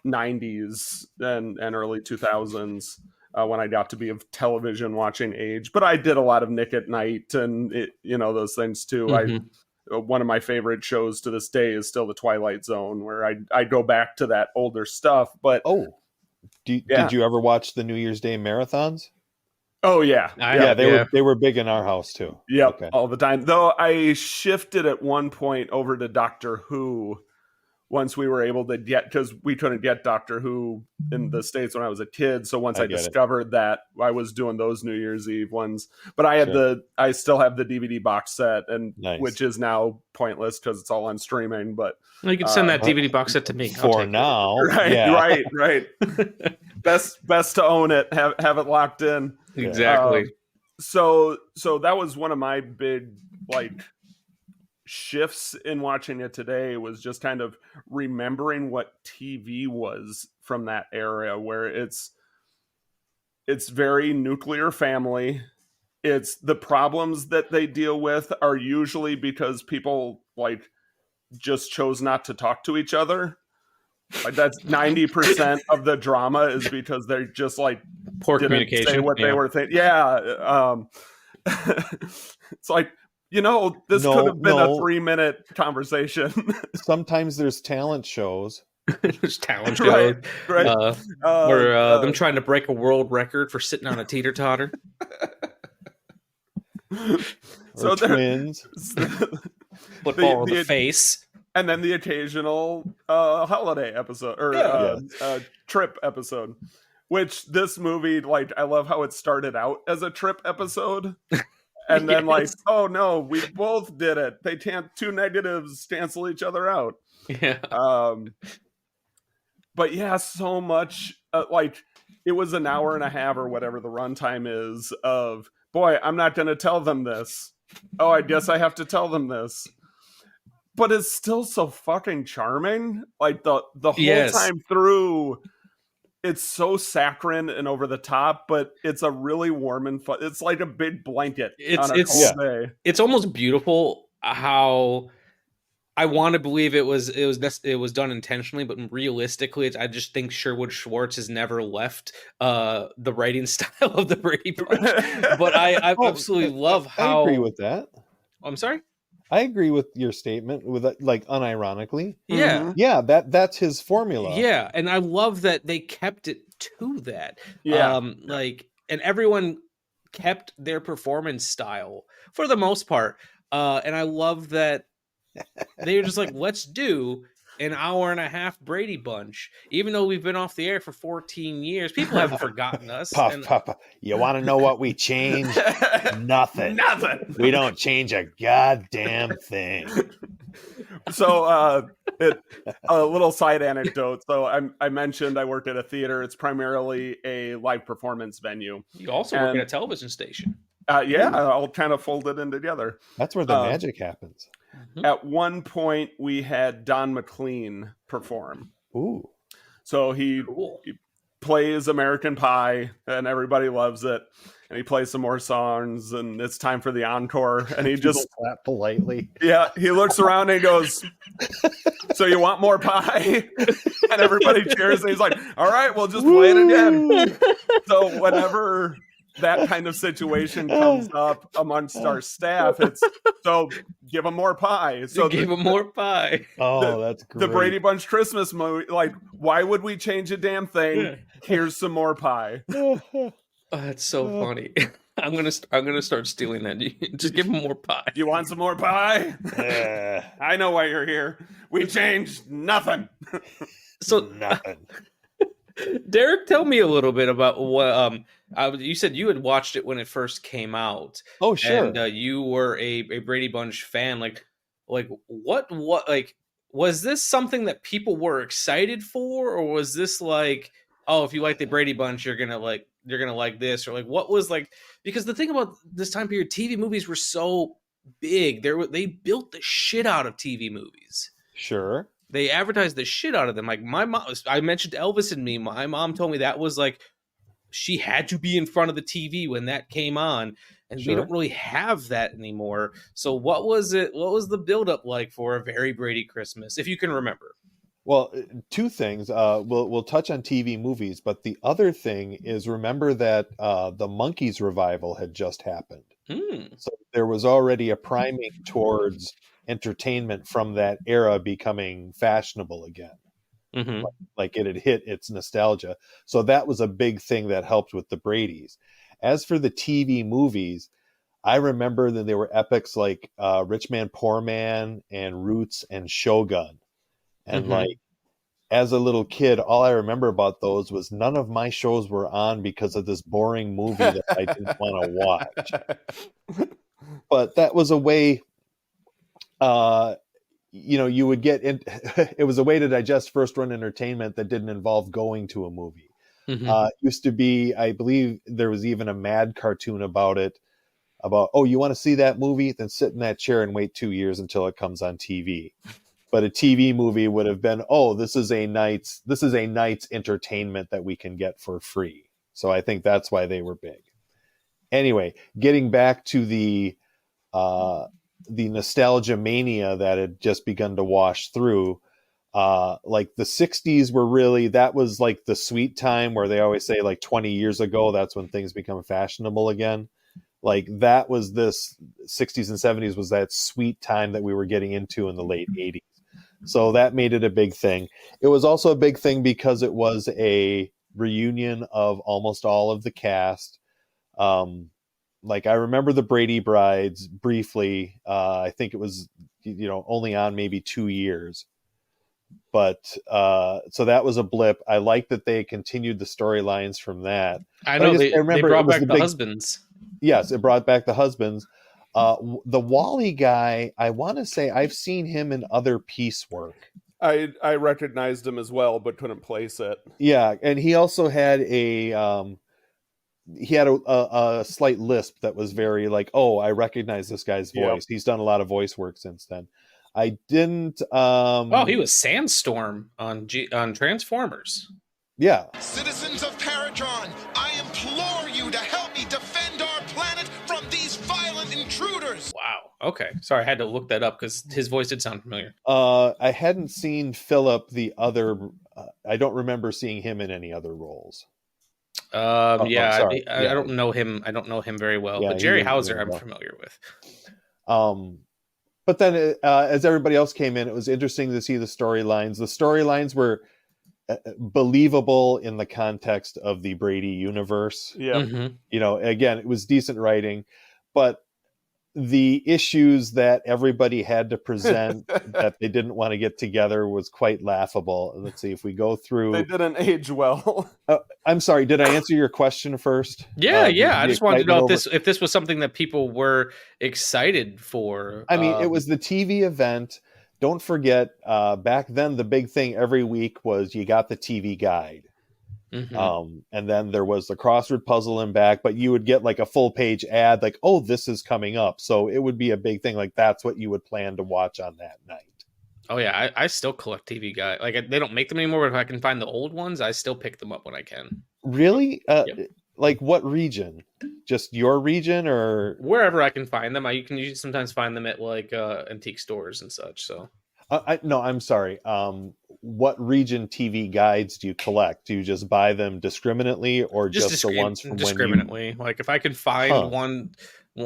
90s and early 2000s when I got to be of television watching age. But I did a lot of Nick at Night and those things too. Mm-hmm. One of my favorite shows to this day is still The Twilight Zone, where I go back to that older stuff. But did you ever watch the New Year's Day marathons? Oh yeah, they were big in our house too. Yep, all the time. Though I shifted at one point over to Doctor Who once we were able to get, because we couldn't get Doctor Who in the States when I was a kid. So once I discovered that, I was doing those New Year's Eve ones. But I had I still have the DVD box set, and which is now pointless because it's all on streaming. But you can send that DVD box set to me for now. Right. Best to own it, have it locked in. Exactly. So that was one of my big shifts in watching it today, was just kind of remembering what TV was from that era, where it's very nuclear family. It's the problems that they deal with are usually because people just chose not to talk to each other. That's 90% of the drama is because they're just poor communication. Say what they were thinking. Yeah. It's this could have been a 3-minute conversation. Sometimes there's talent shows. There's talent shows. Right. Or them trying to break a world record for sitting on a teeter-totter. So twins. Football in the face. And then the occasional holiday episode or trip episode, which this movie, I love how it started out as a trip episode. And then oh no, we both did it. They can't, two negatives cancel each other out. Yeah. But yeah, so much it was an hour and a half or whatever the runtime is of, boy, I'm not going to tell them this. Oh, I guess I have to tell them this. But it's still so fucking charming. The whole time through, it's so saccharine and over the top, but it's a really warm and fun. It's like a big blanket on a cold day. It's almost beautiful how I want to believe it was done intentionally, but realistically, I just think Sherwood Schwartz has never left the writing style of the Brady Bunch. But I absolutely love how. I agree with that. I'm sorry. I agree with your statement with unironically. Yeah. Yeah, that's his formula. Yeah, and I love that they kept it to that. Yeah. And everyone kept their performance style for the most part. And I love that they were just like, let's do an hour and a half Brady Bunch, even though we've been off the air for 14 years. People haven't forgotten us. Puff. You want to know what we changed? Nothing. Nothing. We don't change a goddamn thing. So, a little side anecdote. So, I mentioned I worked at a theater. It's primarily a live performance venue. You also work at a television station. Yeah, I'll kind of fold it in together. That's where the magic happens. At one point, we had Don McClain perform. Ooh. So he plays American Pie, and everybody loves it. And he plays some more songs, and it's time for the encore. And he just clap politely. Yeah, he looks around and he goes, "So you want more pie?" And everybody cheers. And he's like, "All right, we'll just play it again." So whenever that kind of situation comes up amongst our staff, it's so give them more pie. So give them more pie. Oh, that's great. The Brady Bunch Christmas movie. Like, why would we change a damn thing? Here's some more pie. Oh, that's so funny. I'm gonna start stealing that. Just give them more pie. You want some more pie? I know why you're here. We changed nothing. So nothing. Derek, tell me a little bit about what you said you had watched it when it first came out. Oh, sure. And you were a Brady Bunch fan. Like what was this something that people were excited for, or was this like, oh, if you like the Brady Bunch, you're gonna like this, or like what was like? Because the thing about this time period, TV movies were so big. They built the shit out of TV movies. Sure. They advertised the shit out of them. Like my mom, I mentioned Elvis and Me. My mom told me that was like, she had to be in front of the TV when that came on. And we don't really have that anymore. So what was it? What was the buildup like for A Very Brady Christmas, if you can remember? Well, two things. We'll touch on TV movies, but the other thing is, remember that the Monkees revival had just happened. So there was already a priming towards entertainment from that era becoming fashionable again. Like it had hit its nostalgia. So that was a big thing that helped with the Bradys. As for the TV movies, I remember that there were epics like Rich Man, Poor Man and Roots and Shogun. And like, as a little kid, all I remember about those was none of my shows were on because of this boring movie that I didn't want to watch. But that was a way, you would get in. It was a way to digest first run entertainment that didn't involve going to a movie. Used to be, I believe there was even a Mad cartoon about it, about, oh, you want to see that movie? Then sit in that chair and wait 2 years until it comes on TV. But a TV movie would have been, oh, this is a night's entertainment that we can get for free. So I think that's why they were big. Anyway, getting back to the nostalgia mania that had just begun to wash through, like the 60s were really, that was like the sweet time where they always say like 20 years ago, that's when things become fashionable again. Like that was this 60s and 70s was that sweet time that we were getting into in the late 80s. So that made it a big thing. It was also a big thing because it was a reunion of almost all of the cast. Like I remember the Brady Brides briefly. I think it was, only on maybe 2 years. But so that was a blip. I like that they continued the storylines from that. I know they brought back the husbands. Yes, it brought back the husbands. The Wally guy, I want to say I've seen him in other piecework. I recognized him as well, but couldn't place it. Yeah, and he also had a slight lisp that was very like, oh, I recognize this guy's voice. Yep. He's done a lot of voice work since then. I didn't. He was Sandstorm on Transformers. Yeah. Citizens of Paratron, I implore you to help me defend our planet from these violent intruders. Wow. Okay. Sorry, I had to look that up because his voice did sound familiar. I hadn't seen Philip the other. I don't remember seeing him in any other roles. I don't know him. I don't know him very well, but Jerry Hauser I'm familiar with. But then as everybody else came in, it was interesting to see the storylines. The storylines were believable in the context of the Brady universe. Yeah. Again, it was decent writing, but the issues that everybody had to present that they didn't want to get together was quite laughable. Let's see if we go through. They didn't age well. I'm sorry. Did I answer your question first? Yeah. I just wanted to know excitement if this was something that people were excited for. I mean, it was the TV event. Don't forget, back then the big thing every week was you got the TV guide. Mhm. And then there was the crossword puzzle in back, but you would get like a full page ad like, oh, this is coming up. So it would be a big thing. Like that's what you would plan to watch on that night. Oh yeah, I still collect TV guide. Like they don't make them anymore, but if I can find the old ones, I still pick them up when I can. Really? Yep. Like what region? Just your region or Wherever I can find them. You can usually sometimes find them at like antique stores and such. So no, I'm sorry. What region TV guides do you collect? Do you just buy them discriminately or just the ones from discriminately? Like if I can find one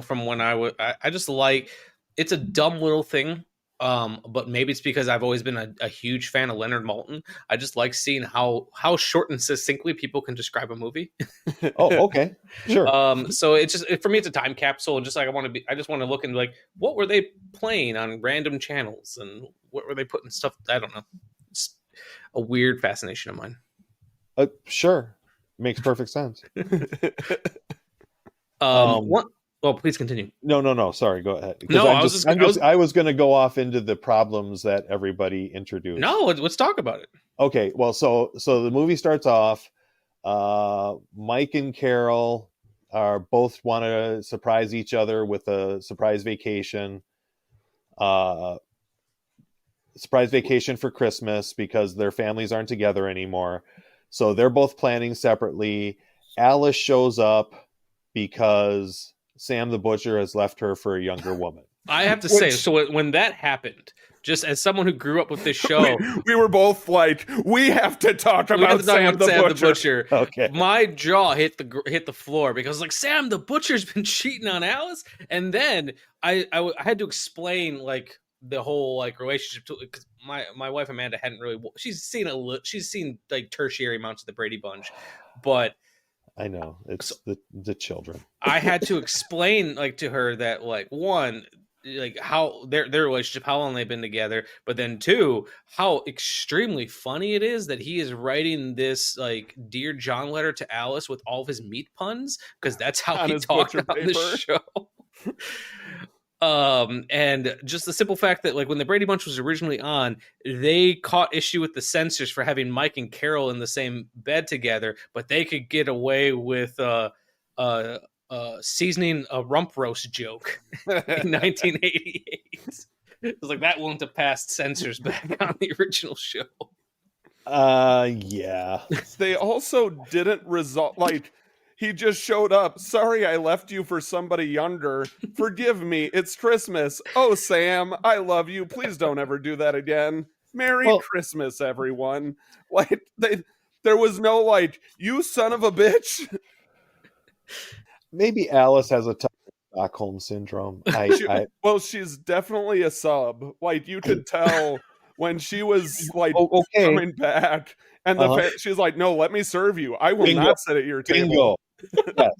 from when I just like, it's a dumb little thing. But maybe it's because I've always been a huge fan of Leonard Maltin. I just like seeing how short and succinctly people can describe a movie. Oh, okay. Sure. So it's just, for me, it's a time capsule. Just like I just want to look and like, what were they playing on random channels and what were they putting stuff? I don't know. It's a weird fascination of mine. Sure. Makes perfect sense. What? Well, please continue. No. Sorry, go ahead. No, I was going to go off into the problems that everybody introduced. No, let's talk about it. Okay, well, so the movie starts off. Mike and Carol are both want to surprise each other with a surprise vacation. Surprise vacation for Christmas because their families aren't together anymore. So they're both planning separately. Alice shows up because Sam the Butcher has left her for a younger woman. I have to say, so when that happened, just as someone who grew up with this show, we were both like, we have to talk about Sam the Butcher. Okay, my jaw hit the floor because like Sam the Butcher's been cheating on Alice, and then I had to explain like the whole like relationship to, because my wife Amanda hadn't really, she's seen like tertiary amounts of the Brady Bunch, but I know it's the children. I had to explain like to her that like one, like how their relationship, how long they've been together, but then two, how extremely funny it is that he is writing this like Dear John letter to Alice with all of his meat puns, because that's how he talked on the show. And just the simple fact that like when the Brady Bunch was originally on, they caught issue with the censors for having Mike and Carol in the same bed together, but they could get away with seasoning a rump roast joke in 1988. It was like that wouldn't have passed censors back on the original show. Yeah. They also didn't resolve, like, he just showed up. Sorry, I left you for somebody younger. Forgive me. It's Christmas. Oh, Sam, I love you. Please don't ever do that again. Merry Christmas, everyone. Like, there was no like, you son of a bitch. Maybe Alice has a Stockholm syndrome. Well, she's definitely a sub. Like, you could tell when she was like coming back, and she's like, "No, let me serve you. I will not sit at your table." Yes.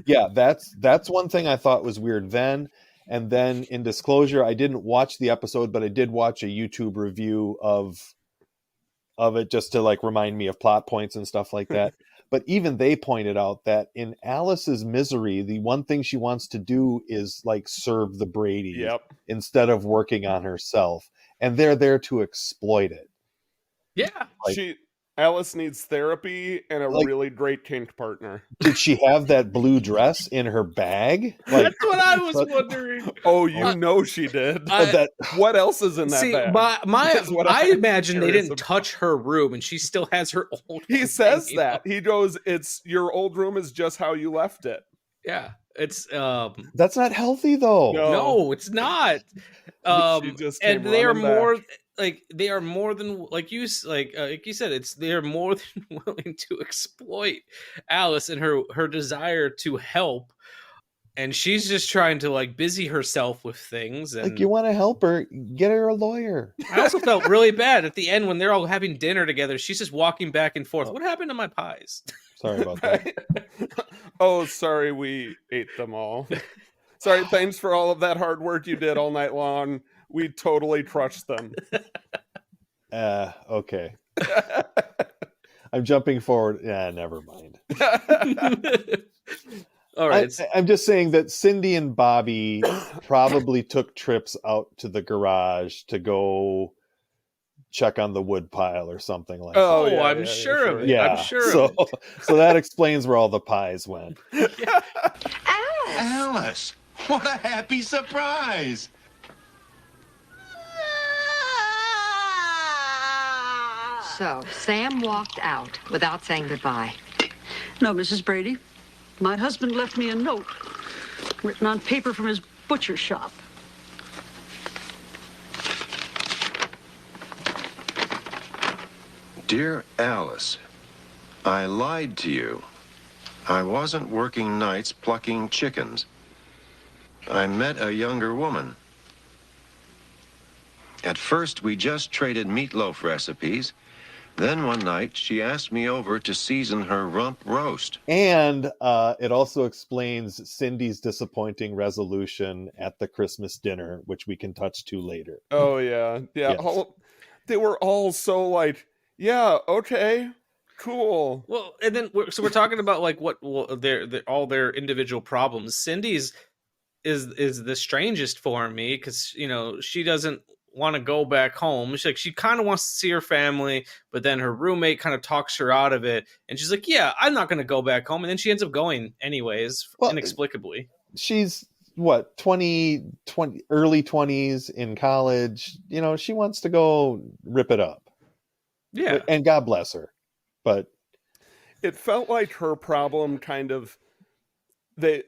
Yeah, that's one thing I thought was weird then. And then in disclosure, I didn't watch the episode, but I did watch a YouTube review of it just to like remind me of plot points and stuff like that. But even they pointed out that in Alice's misery, the one thing she wants to do is like serve the Brady instead of working on herself. And they're there to exploit it. Yeah. Alice needs therapy and a really great kink partner. Did she have that blue dress in her bag? Like, that's what I was wondering. Oh, know she did. What else is in that bag? I imagine they didn't touch her room, and she still has her old. He says that. He goes, "It's your old room is just how you left it." Yeah, it's that's not healthy though. No, it's not. And they are more. Like they are more than like you said, they're more than willing to exploit Alice and her desire to help, and she's just trying to like busy herself with things. And like, you want to help her, get her a lawyer. I also felt really bad at the end when they're all having dinner together. She's just walking back and forth. What happened to my pies? Sorry about that. Oh, sorry, we ate them all. Sorry, thanks for all of that hard work you did all night long. We totally crushed them. Okay. I'm jumping forward. Yeah, never mind. All right. I'm just saying that Cindy and Bobby probably took trips out to the garage to go check on the wood pile or something like that. Oh, I'm sure of it. Yeah. I'm sure of it. So that explains where all the pies went. Alice, what a happy surprise. So, Sam walked out without saying goodbye. No, Mrs. Brady. My husband left me a note written on paper from his butcher shop. Dear Alice, I lied to you. I wasn't working nights plucking chickens. I met a younger woman. At first, we just traded meatloaf recipes. Then one night, she asked me over to season her rump roast. And it also explains Cindy's disappointing resolution at the Christmas dinner, which we can touch to later. Oh, yeah. Yeah. Yes. They were all so like, yeah, okay, cool. Well, and then we're talking about like what all their individual problems. Cindy's is the strangest for me because, you know, she doesn't want to go back home. She kind of wants to see her family, but then her roommate kind of talks her out of it, and she's like, yeah, I'm not going to go back home, and then she ends up going anyways, inexplicably. She's what, 20 early 20s in college. You know, she wants to go rip it up. Yeah. And God bless her. But it felt like her problem kind of they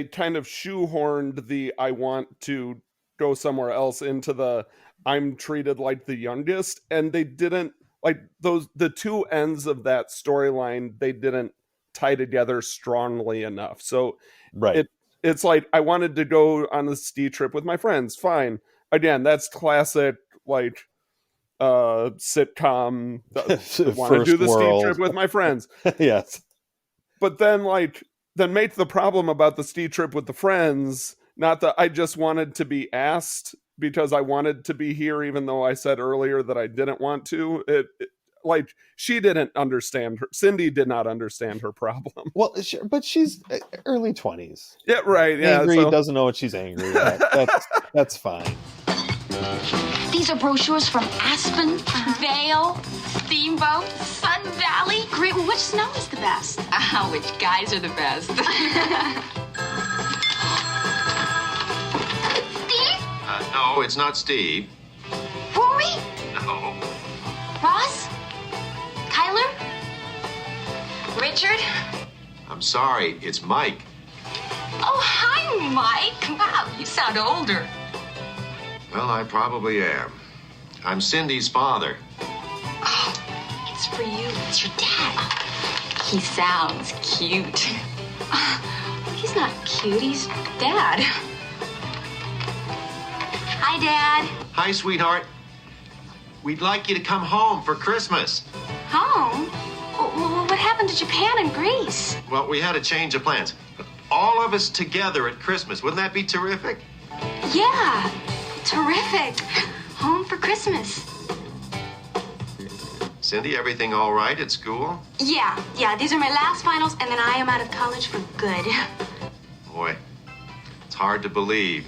kind of shoehorned the I want to go somewhere else into the I'm treated like the youngest, and they didn't like the two ends of that storyline, they didn't tie together strongly enough. So right. It's like I wanted to go on the ski trip with my friends. Fine. Again, that's classic like sitcom want to do the ski trip with my friends. Yes. But then make the problem about the ski trip with the friends not that I just wanted to be asked because I wanted to be here, even though I said earlier that I didn't want to. Like, she didn't understand her. Cindy did not understand her problem. Well, but she's early 20s. Yeah, right. Yeah, angry, doesn't know what she's angry at. That's fine. These are brochures from Aspen, Vale, Steamboat, Sun Valley. Great. Well, which snow is the best? Which guys are the best? No, it's not Steve. Rory? No. Ross? Kyler? Richard? I'm sorry, it's Mike. Oh, hi, Mike. Wow, you sound older. Well, I probably am. I'm Cindy's father. Oh, it's for you. It's your dad. He sounds cute. He's not cute. He's Dad. Hi, Dad. Hi, sweetheart. We'd like you to come home for Christmas. Home? What happened to Japan and Greece? Well, we had a change of plans. All of us together at Christmas. Wouldn't that be terrific? Yeah, terrific. Home for Christmas. Cindy, everything all right at school? Yeah. These are my last finals, and then I am out of college for good. Boy, it's hard to believe.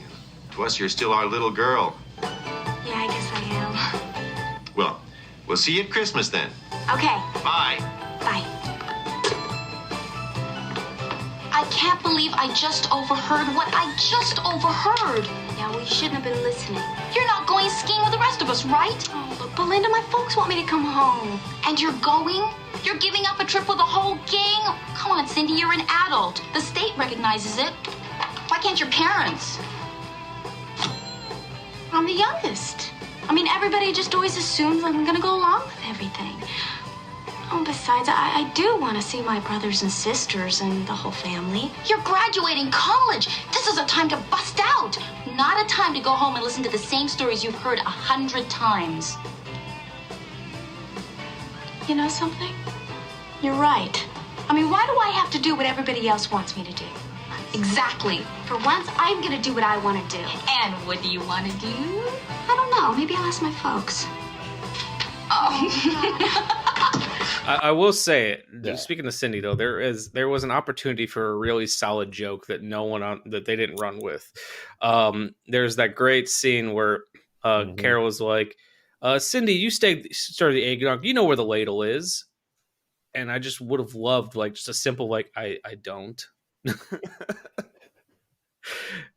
To us, you're still our little girl. Yeah, I guess I am. Well, we'll see you at Christmas then. Okay. Bye. Bye. I can't believe I just overheard what I just overheard. Yeah, well, you shouldn't have been listening. You're not going skiing with the rest of us, right? Oh, look, Belinda, my folks want me to come home. And you're going? You're giving up a trip with the whole gang? Come on, Cindy, you're an adult. The state recognizes it. Why can't your parents? I'm the youngest. I mean, everybody just always assumes I'm gonna go along with everything. Oh, besides, I do want to see my brothers and sisters and the whole family. You're graduating college. This is a time to bust out. Not a time to go home and listen to the same stories you've heard 100 times. You know something? You're right. I mean, why do I have to do what everybody else wants me to do? Exactly. For once, I'm gonna do what I want to do. And what do you want to do? I don't know. Maybe I'll ask my folks. Oh. I will say, speaking of Cindy, though, there was an opportunity for a really solid joke that that they didn't run with. There's that great scene where Carol was like, Cindy, you started the eggnog. You know where the ladle is. And I just would have loved just a simple I don't.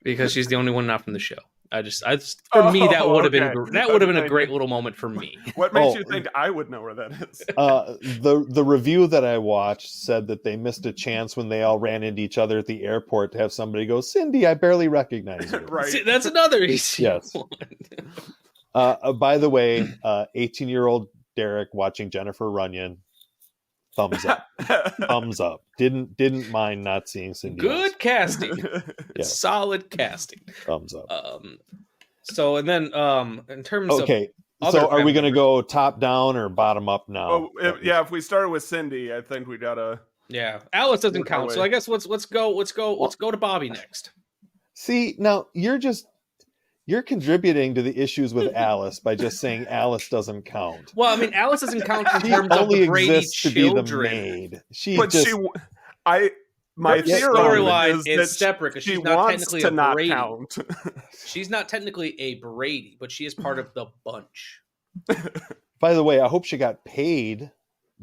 Because she's the only one not from the show. For me that would have been a great little moment for me. What makes you think I would know where that is? The review that I watched said that they missed a chance when they all ran into each other at the airport to have somebody go, Cindy, I barely recognize you. Right. See, that's another easy yes. one. By the way, 18-year-old Derek watching Jennifer Runyon. Thumbs up. Thumbs up. Didn't mind not seeing Cindy. Good casting. Yes. Solid casting. Thumbs up. So and then in terms of so are we going to go top down or bottom up now? If we started with Cindy, I think we gotta. Yeah, Alice doesn't count. So I guess let's go to Bobby next. See, now you're contributing to the issues with Alice by just saying Alice doesn't count. Well, I mean, Alice doesn't count in terms only of the Brady exists children. To be the maid. My storyline is separate because she she's not wants technically to a not Brady. count. She's not technically a Brady, but she is part of the bunch. By the way, I hope she got paid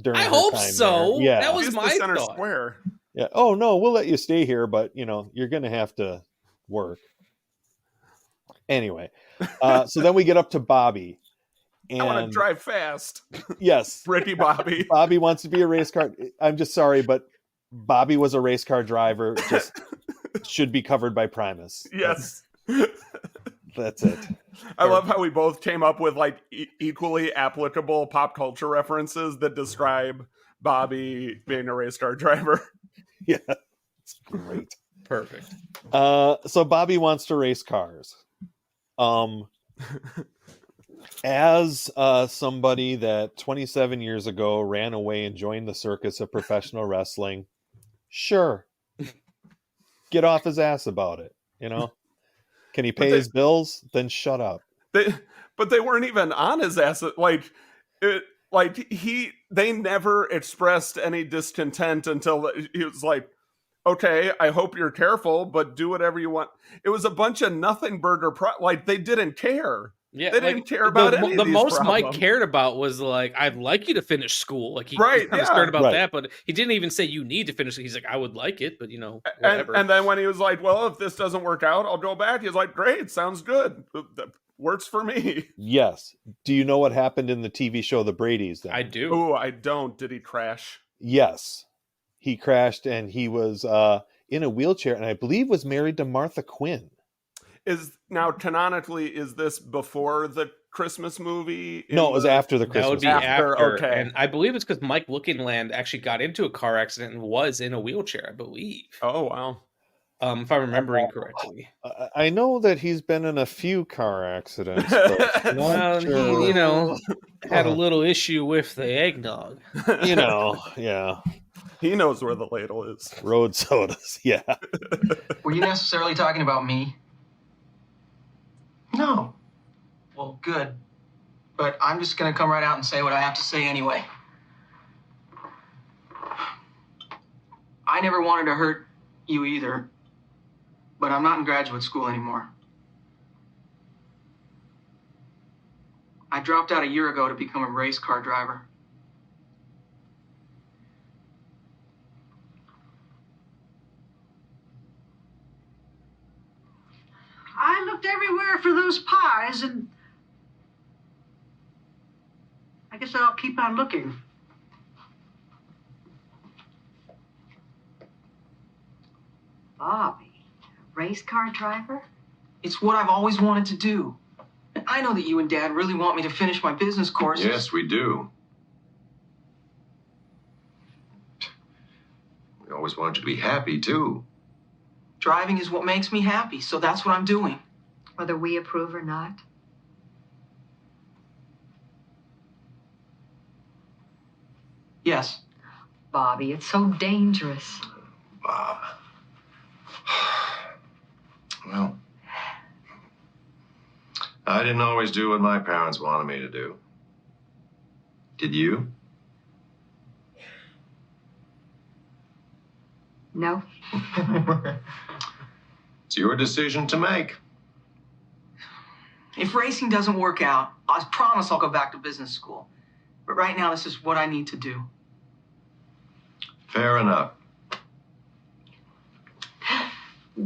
during. I her hope time so. There. Yeah, that was She's my the center thought. square. Yeah. Oh no, we'll let you stay here, but you're going to have to work. Anyway, so then we get up to Bobby. And I want to drive fast. Yes. Ricky Bobby. Bobby wants to be a race car. I'm just sorry, but Bobby was a race car driver. Just should be covered by Primus. Yes. That's it. I love how we both came up with equally applicable pop culture references that describe Bobby being a race car driver. Yeah. It's great. Perfect. So Bobby wants to race cars. As somebody that 27 years ago ran away and joined the circus of professional wrestling, sure, get off his ass about it. Can he pay his bills? Then shut up. But they weren't even on his ass. They never expressed any discontent until he was like, okay, I hope you're careful, but do whatever you want. It was a bunch of nothing burger. They didn't care. Yeah, they didn't care about any of the these most problems. Mike cared about was I'd like you to finish school. He kind of stern about that, but he didn't even say you need to finish it. He's like, I would like it, but whatever. And then when he was like, well, if this doesn't work out, I'll go back. He's like, great, sounds good. That works for me. Yes. Do you know what happened in the TV show The Bradys then? I do. Oh, I don't. Did he crash? Yes. He crashed and he was in a wheelchair and I believe was married to Martha Quinn. Canonically, is this before the Christmas movie? No, it was after the Christmas movie. That would be after. Okay. And I believe it's because Mike Lookingland actually got into a car accident and was in a wheelchair, I believe. Oh, wow. If I'm remembering correctly. I know that he's been in a few car accidents. But well, sure. He had a little issue with the eggnog. Yeah. He knows where the ladle is. Road sodas, yeah. Were you necessarily talking about me? No. Well, good. But I'm just going to come right out and say what I have to say anyway. I never wanted to hurt you either, but I'm not in graduate school anymore. I dropped out a year ago to become a race car driver. I looked everywhere for those pies, and I guess I'll keep on looking. Bobby, race car driver? It's what I've always wanted to do. And I know that you and Dad really want me to finish my business courses. Yes, we do. We always want you to be happy, too. Driving is what makes me happy, so that's what I'm doing. Whether we approve or not? Yes. Bobby, it's so dangerous. Bob. I didn't always do what my parents wanted me to do. Did you? No. It's your decision to make. If racing doesn't work out, I promise I'll go back to business school. But right now, this is what I need to do. Fair enough.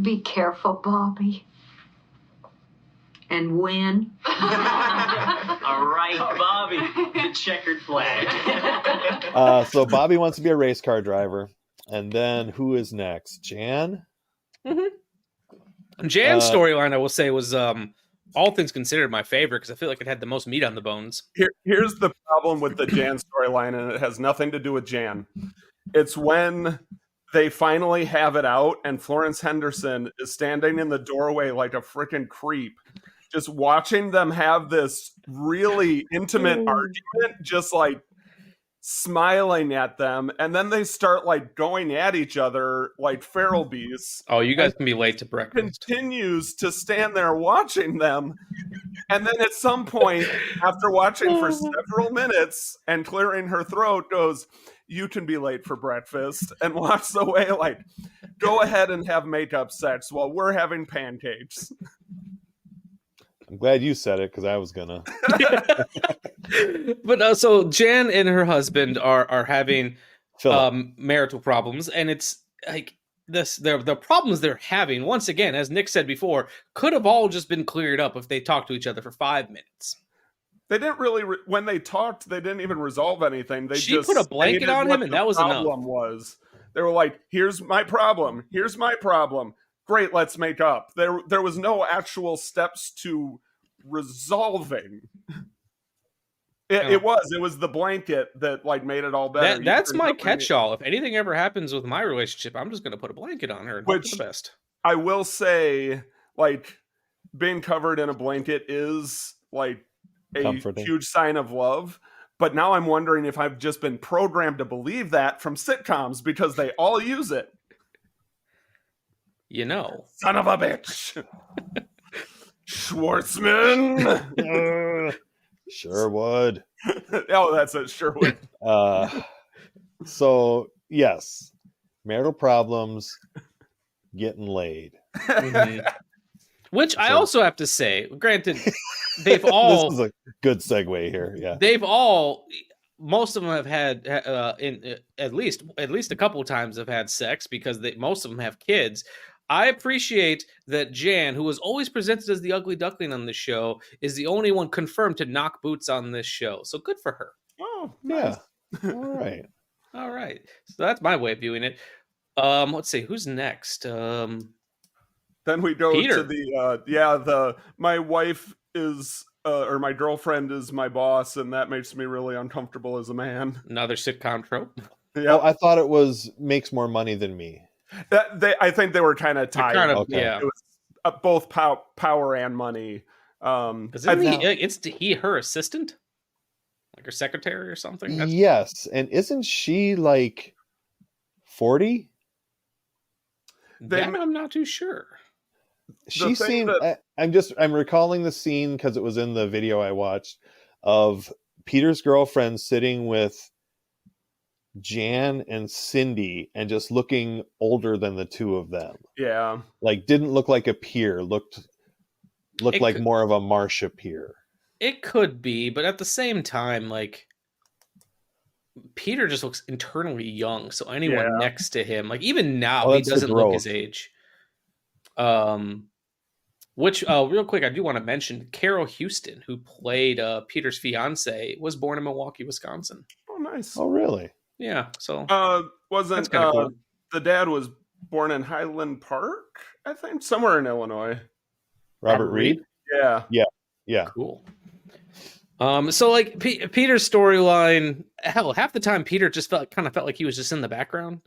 Be careful, Bobby. And win. All right, Bobby, the checkered flag. So Bobby wants to be a race car driver. And then who is next? Jan? Mm-hmm. Jan's storyline, I will say, was all things considered my favorite because I feel like it had the most meat on the bones. Here's the problem with the Jan storyline, and it has nothing to do with Jan. It's when they finally have it out, and Florence Henderson is standing in the doorway like a freaking creep, just watching them have this really intimate argument, just like smiling at them, and then they start like going at each other like feral beasts. Oh, you guys can be late to breakfast. Continues to stand there watching them, and then at some point, after watching for several minutes and clearing her throat, goes, "You can be late for breakfast," and walks away like, "Go ahead and have makeup sex while we're having pancakes." I'm glad you said it because I was gonna. But so Jan and her husband are having marital problems, and it's like the problems they're having. Once again, as Nick said before, could have all just been cleared up if they talked to each other for 5 minutes. They didn't really. When they talked, they didn't even resolve anything. She just put a blanket on him, and that was enough. They were like, "Here's my problem. Here's my problem. Great, let's make up." There was no actual steps to resolving. It was the blanket that like made it all better. That's my catch-all. If anything ever happens with my relationship, I'm just going to put a blanket on her and hope for the best. I will say, like, being covered in a blanket is like a comforting, huge sign of love. But now I'm wondering if I've just been programmed to believe that from sitcoms because they all use it. You know, son of a bitch. Schwartzman. Sherwood. Oh, that's it. Sherwood. So yes, marital problems, getting laid. Mm-hmm. Which I also have to say, granted, they've all. This is a good segue here. Yeah, they've all. Most of them have had, at least a couple of times, have had sex because most of them have kids. I appreciate that Jan, who was always presented as the ugly duckling on the show, is the only one confirmed to knock boots on this show. So good for her. Oh, nice. Yeah. All right. All right. So that's my way of viewing it. Let's see. Who's next? Then we go Peter. to my wife is, or my girlfriend is my boss, and that makes me really uncomfortable as a man. Another sitcom trope. Yeah. Oh, I thought it was makes more money than me. I think they were kind of tied. Yeah. It was both power and money. It's her assistant, like her secretary or something. Yes, and isn't she like 40? I'm not too sure. She seemed. I'm recalling the scene because it was in the video I watched of Peter's girlfriend sitting with Jan and Cindy and just looking older than the two of them. Yeah. Like didn't look like a peer, looked like more of a Marcia peer. It could be, but at the same time, like Peter just looks internally young, so anyone next to him, like even now, he doesn't look his age. Which real quick, I do want to mention Carol Houston, who played Peter's fiance, was born in Milwaukee, Wisconsin. Oh, nice. Oh, really? Yeah, so wasn't cool. The dad was born in Highland Park, I think, somewhere in Illinois. Robert Reed? Yeah. Cool. So like Peter's storyline, hell, half the time Peter just felt like he was just in the background.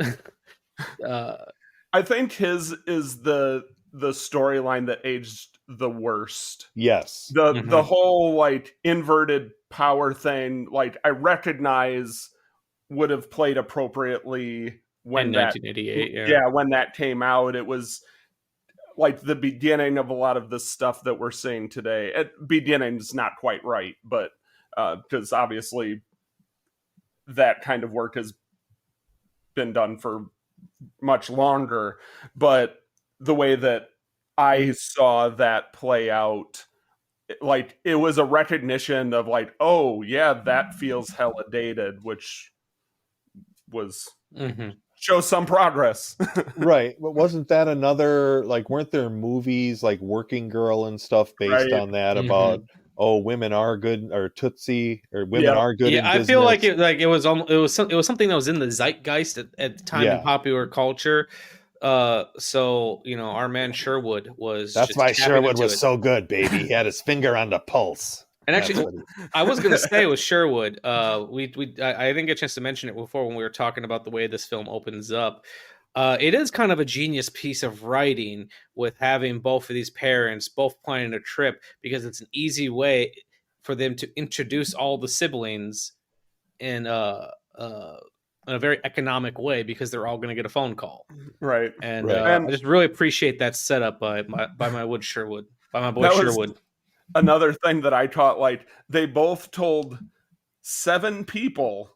I think his is the storyline that aged the worst. Yes. The whole like inverted power thing, like I recognize would have played appropriately when in 1988. when that came out. It was like the beginning of a lot of the stuff that we're seeing today. Beginning is not quite right, but because obviously that kind of work has been done for much longer. But the way that I saw that play out, like it was a recognition of like, oh yeah, that feels hella dated, which was shows some progress. Right. But wasn't that another, like, weren't there movies like Working Girl and stuff based on that about, oh, women are good, or Tootsie, or women are good in I business? feel like it was something that was in the zeitgeist at the time in popular culture. So our man Sherwood was. That's just why tapping Sherwood into was it. so good, baby. He had his finger on the pulse. And actually, I was going to say with Sherwood, I didn't get a chance to mention it before when we were talking about the way this film opens up. It is kind of a genius piece of writing with having both of these parents both planning a trip, because it's an easy way for them to introduce all the siblings in a very economic way, because they're all going to get a phone call. Right. And I just really appreciate that setup by my boy Sherwood. Another thing that I caught, like they both told 7 people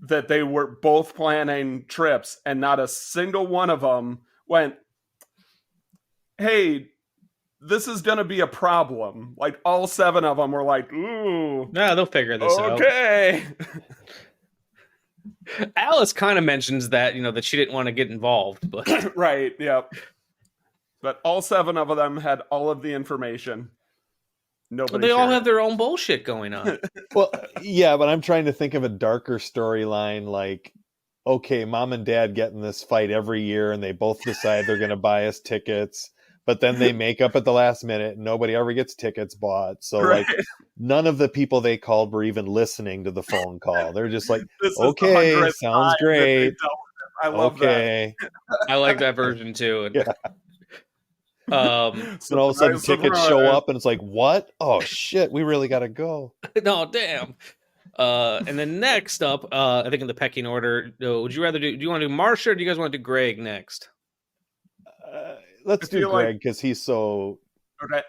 that they were both planning trips, and not a single one of them went, hey, this is going to be a problem. Like all 7 of them were like, ooh. Nah, they'll figure this out. Okay. Alice kind of mentions that, that she didn't want to get involved, but right. Yep. But all 7 of them had all of the information. Nobody. They all have their own bullshit going on. Well, yeah, but I'm trying to think of a darker storyline. Like, okay, mom and dad get in this fight every year, and they both decide they're going to buy us tickets, but then they make up at the last minute, and nobody ever gets tickets bought. So, like, none of the people they called were even listening to the phone call. They're just like, okay, sounds great. I love that. I like that version too. And, and all of a sudden tickets show up, and it's like, what? Oh shit, we really got to go. No, damn. And then next up, I think in the pecking order, would you rather do you want to do Marsha, or do you guys want to do Greg next? Let's do Greg, because he's so. Okay.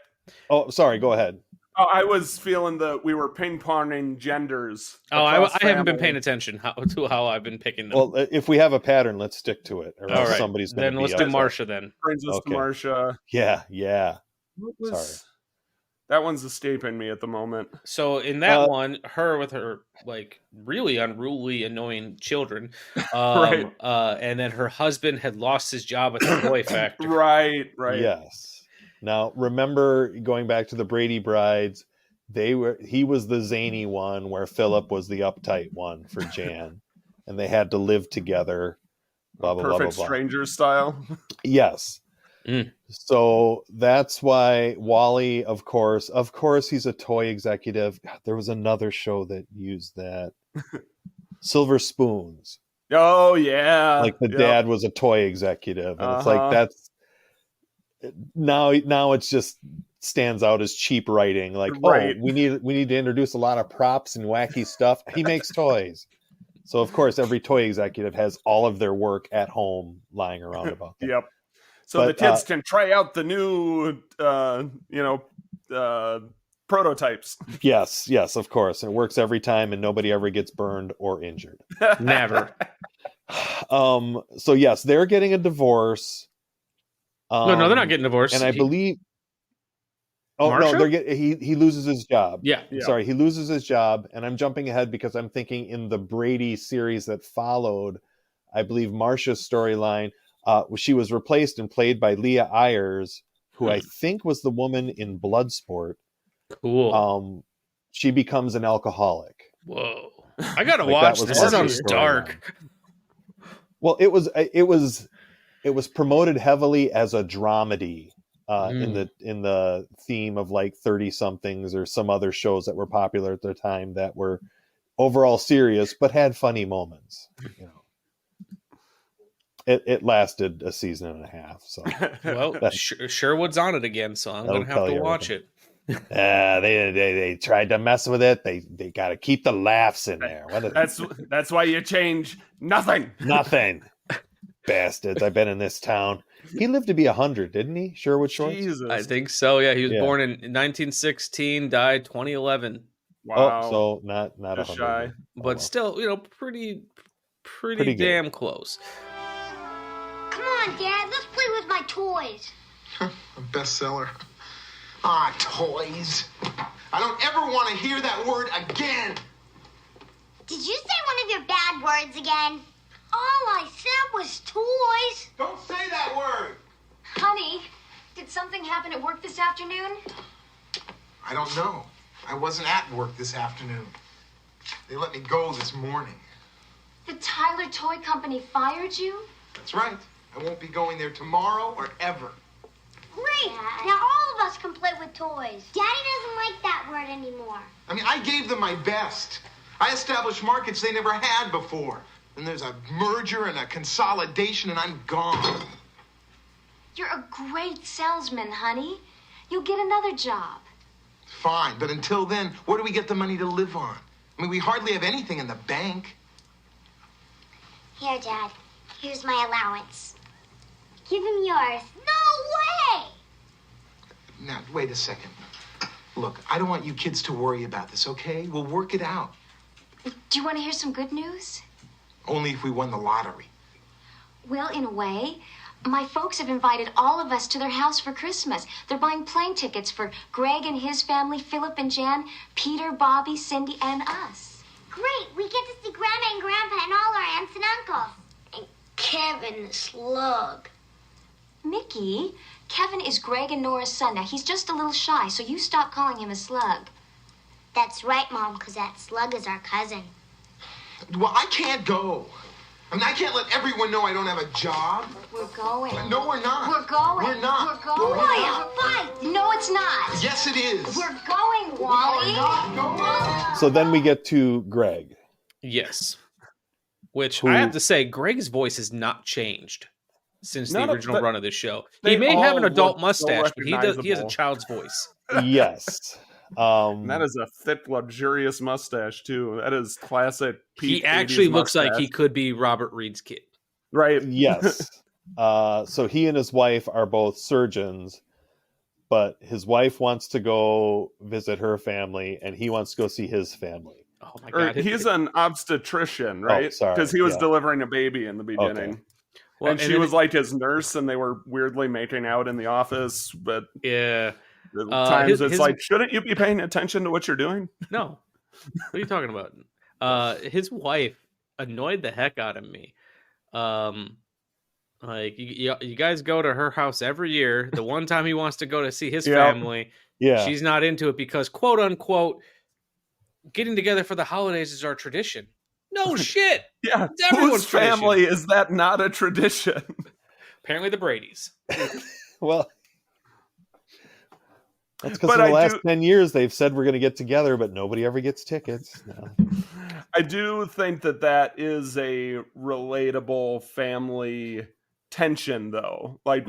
Oh, sorry. Go ahead. Oh, I was feeling that we were ping-ponging genders. Oh, I haven't been paying attention to how I've been picking them. Well, if we have a pattern, let's stick to it. Or all right. Somebody's going to then let's do Marsha then. Brings us to Marsha. Yeah. Sorry. That one's escaping me at the moment. So in that one, her with her like really unruly, annoying children, right? And then her husband had lost his job at the toy factory. Right. Yes. Now remember, going back to the Brady Brides, he was the zany one, where Philip was the uptight one for Jan, and they had to live together. Blah blah Perfect blah blah. Stranger style. Yes. So that's why Wally, of course, he's a toy executive. God, there was another show that used that. Silver Spoons. Oh yeah. Like the dad was a toy executive, and it's like that's now it's just stands out as cheap writing. Like, oh, we need to introduce a lot of props and wacky stuff. He makes toys. So of course every toy executive has all of their work at home lying around about them. Yep. So the kids can try out the new, prototypes. Yes, of course. And it works every time, and nobody ever gets burned or injured. Never. So yes, they're getting a divorce. No, they're not getting divorced. And I believe. Oh Marsha? no, he loses his job. Yeah. Sorry, he loses his job, and I'm jumping ahead because I'm thinking in the Brady series that followed, I believe Marsha's storyline. She was replaced and played by Leah Ayres, who I think was the woman in Bloodsport. Cool. She becomes an alcoholic. Whoa! I gotta watch this. This sounds dark. Well, it was promoted heavily as a dramedy in the theme of like 30 somethings or some other shows that were popular at the time that were overall serious but had funny moments. You know. It lasted a season and a half. So well, Sherwood's on it again, so I'm gonna have to watch it. They tried to mess with it. They got to keep the laughs in there. That's why you change nothing. Nothing. Bastards. I've been in this town. He lived to be 100, didn't he? Sherwood Shorts? Jesus. I think so. Yeah, he was born in 1916, died 2011. Wow. Oh, so not 100. shy. But still, pretty Pretty good. damn close. Come on, Dad. Let's play with my toys. A bestseller. Ah, toys. I don't ever want to hear that word again. Did you say one of your bad words again? All I said was toys. Don't say that word. Honey, did something happen at work this afternoon? I don't know. I wasn't at work this afternoon. They let me go this morning. The Tyler Toy Company fired you? That's right. I won't be going there tomorrow or ever. Great. Now all of us can play with toys. Daddy doesn't like that word anymore. I mean, I gave them my best. I established markets they never had before. Then there's a merger and a consolidation, and I'm gone. You're a great salesman, honey. You'll get another job. Fine, but until then, where do we get the money to live on? I mean, we hardly have anything in the bank. Here, Dad. Here's my allowance. Give him yours. No way! Now, wait a second. Look, I don't want you kids to worry about this, okay? We'll work it out. Do you want to hear some good news? Only if we won the lottery. Well, in a way. My folks have invited all of us to their house for Christmas. They're buying plane tickets for Greg and his family, Philip and Jan, Peter, Bobby, Cindy, and us. Great. We get to see Grandma and Grandpa and all our aunts and uncles. And Kevin the slug. Mickey, Kevin is Greg and Nora's son. Now, he's just a little shy, so you stop calling him a slug. That's right, Mom, because that slug is our cousin. Well, I can't go. I mean, I can't let everyone know I don't have a job. We're going. No, we're not. We're going. We're not. We're going. Boy, a fight! No, it's not. Yes, it is. We're going, Wally. We are not going. So then we get to Greg. Yes. Which I have to say, Greg's voice has not changed since the original run of this show. He may have an adult mustache, but he has a child's voice. Yes. That is a thick, luxurious mustache too. That is classic. He actually looks like he could be Robert Reed's kid. Right. Yes. So he and his wife are both surgeons, but his wife wants to go visit her family and he wants to go see his family. Oh my God. He's an obstetrician, right? Because he was delivering a baby in the beginning. Okay. Well, and she was like his nurse and they were weirdly making out in the office, but yeah. Times it's like, shouldn't you be paying attention to what you're doing? No. What are you talking about? His wife annoyed the heck out of me. Like you guys go to her house every year. The one time he wants to go to see his family, she's not into it because, quote unquote, getting together for the holidays is our tradition. No shit. Yeah. It's everyone's Whose family tradition. is that not a tradition? Apparently the Bradys. Well, that's because in the last 10 years they've said we're going to get together, but nobody ever gets tickets. No. I do think that is a relatable family tension, though. Like,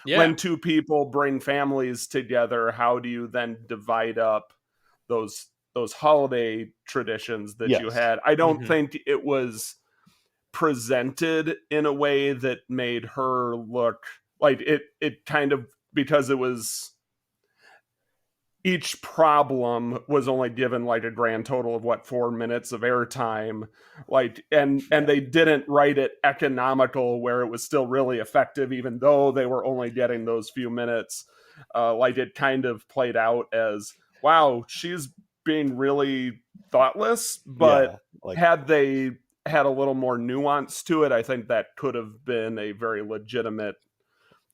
when two people bring families together, how do you then divide up those holiday traditions that you had? I don't think it was presented in a way that made her look like it kind of, because it was, each problem was only given like a grand total of 4 minutes of airtime, like, and they didn't write it economical where it was still really effective, even though they were only getting those few minutes. Like, it kind of played out as, wow, she's being really thoughtless, but had they had a little more nuance to it, I think that could have been a very legitimate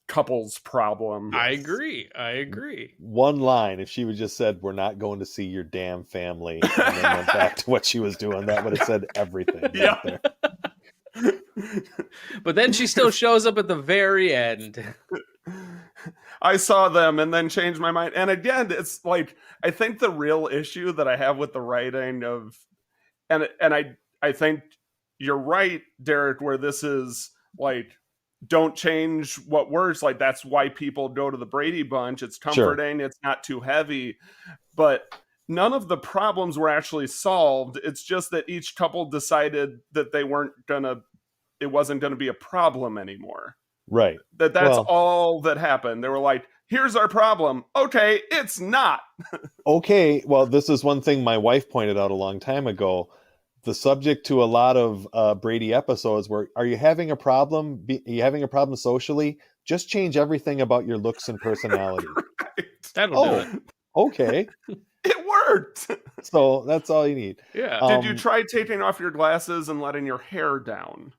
couple's problem. I agree. One line, if she would just said, "We're not going to see your damn family," and then went back to what she was doing, that would have said everything. Yeah. Right there. But then she still shows up at the very end. I saw them and then changed my mind. And again, it's like, I think the real issue that I have with the writing of, and I think you're right, Derek, where this is like, don't change what works. Like, that's why people go to the Brady Bunch. It's comforting. Sure. It's not too heavy, but none of the problems were actually solved. It's just that each couple decided that it wasn't going to be a problem anymore. Right. That's all that happened. They were like, here's our problem. Okay, it's not. Okay, well, this is one thing my wife pointed out a long time ago. The subject to a lot of Brady episodes were, are you having a problem? Are you having a problem socially? Just change everything about your looks and personality. Right. That'll do it. Okay. It worked. So that's all you need. Yeah. Did you try taking off your glasses and letting your hair down?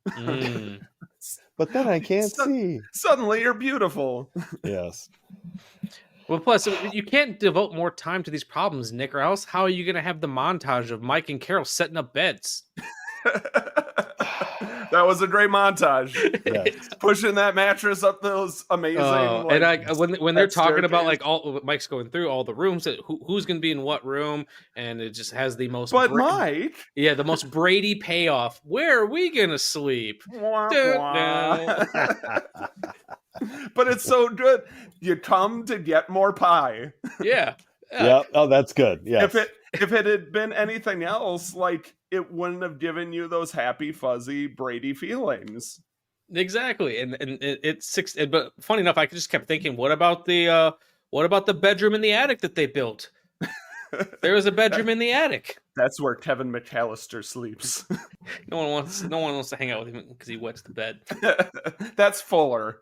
But then I can't see. Suddenly you're beautiful. Yes. Well, plus, you can't devote more time to these problems, Nick, or else how are you going to have the montage of Mike and Carol setting up beds? That was a great montage. Yes. Pushing that mattress up those amazing. And when they're talking about staircase. like all Mike's going through all the rooms, who's going to be in what room, and it just has the most. But Mike, the most Brady payoff. Where are we going to sleep? Wah, wah. But it's so good. You come to get more pie. Yeah. Yeah. Oh, that's good. Yeah. If it had been anything else, like, it wouldn't have given you those happy, fuzzy Brady feelings. Exactly, and it's six. But funny enough, I just kept thinking, what about the bedroom in the attic that they built? There was a bedroom in the attic. That's where Kevin McAllister sleeps. No one wants to hang out with him because he wets the bed. That's Fuller.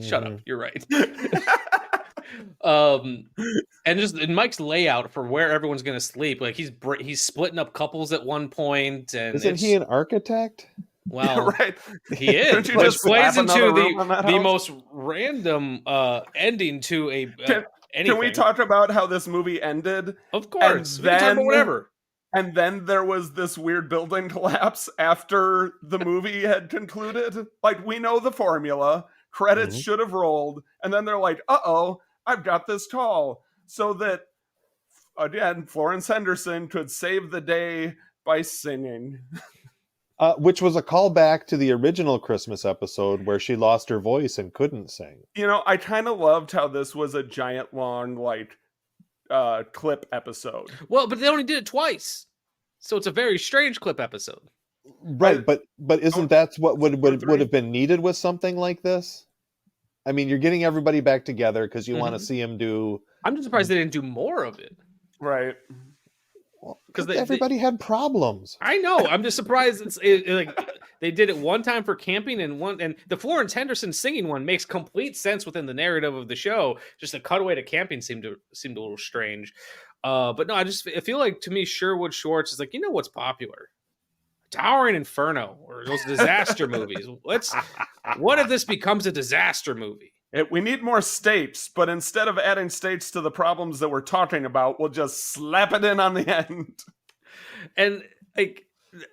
Shut up. You're right. And Mike's layout for where everyone's going to sleep, like he's splitting up couples at one point, and isn't he an architect? Well, right. He is, Don't you which just plays slap into another room on that the house? most random ending to a. Can we talk about how this movie ended? Of course, And we can talk about whatever. And then there was this weird building collapse after the movie had concluded. Like, we know the formula. Credits should have rolled. And then they're like, uh-oh, I've got this call. So that, again, Florence Henderson could save the day by singing. Which was a callback to the original Christmas episode where she lost her voice and couldn't sing. You know, I kind of loved how this was a giant, long, like, clip episode. Well, but they only did it twice. So it's a very strange clip episode. Right, but isn't that what would have been needed with something like this? I mean, you're getting everybody back together because you want to see him do. I'm just surprised they didn't do more of it. Right. Because everybody had problems. I know. I'm just surprised like they did it one time for camping and the Florence Henderson singing one makes complete sense within the narrative of the show. Just a cutaway to camping seemed a little strange. But no, I feel like, to me, Sherwood Schwartz is like, you know what's popular? Towering Inferno or those disaster movies. What if this becomes a disaster movie? We need more states, but instead of adding states to the problems that we're talking about, we'll just slap it in on the end. And like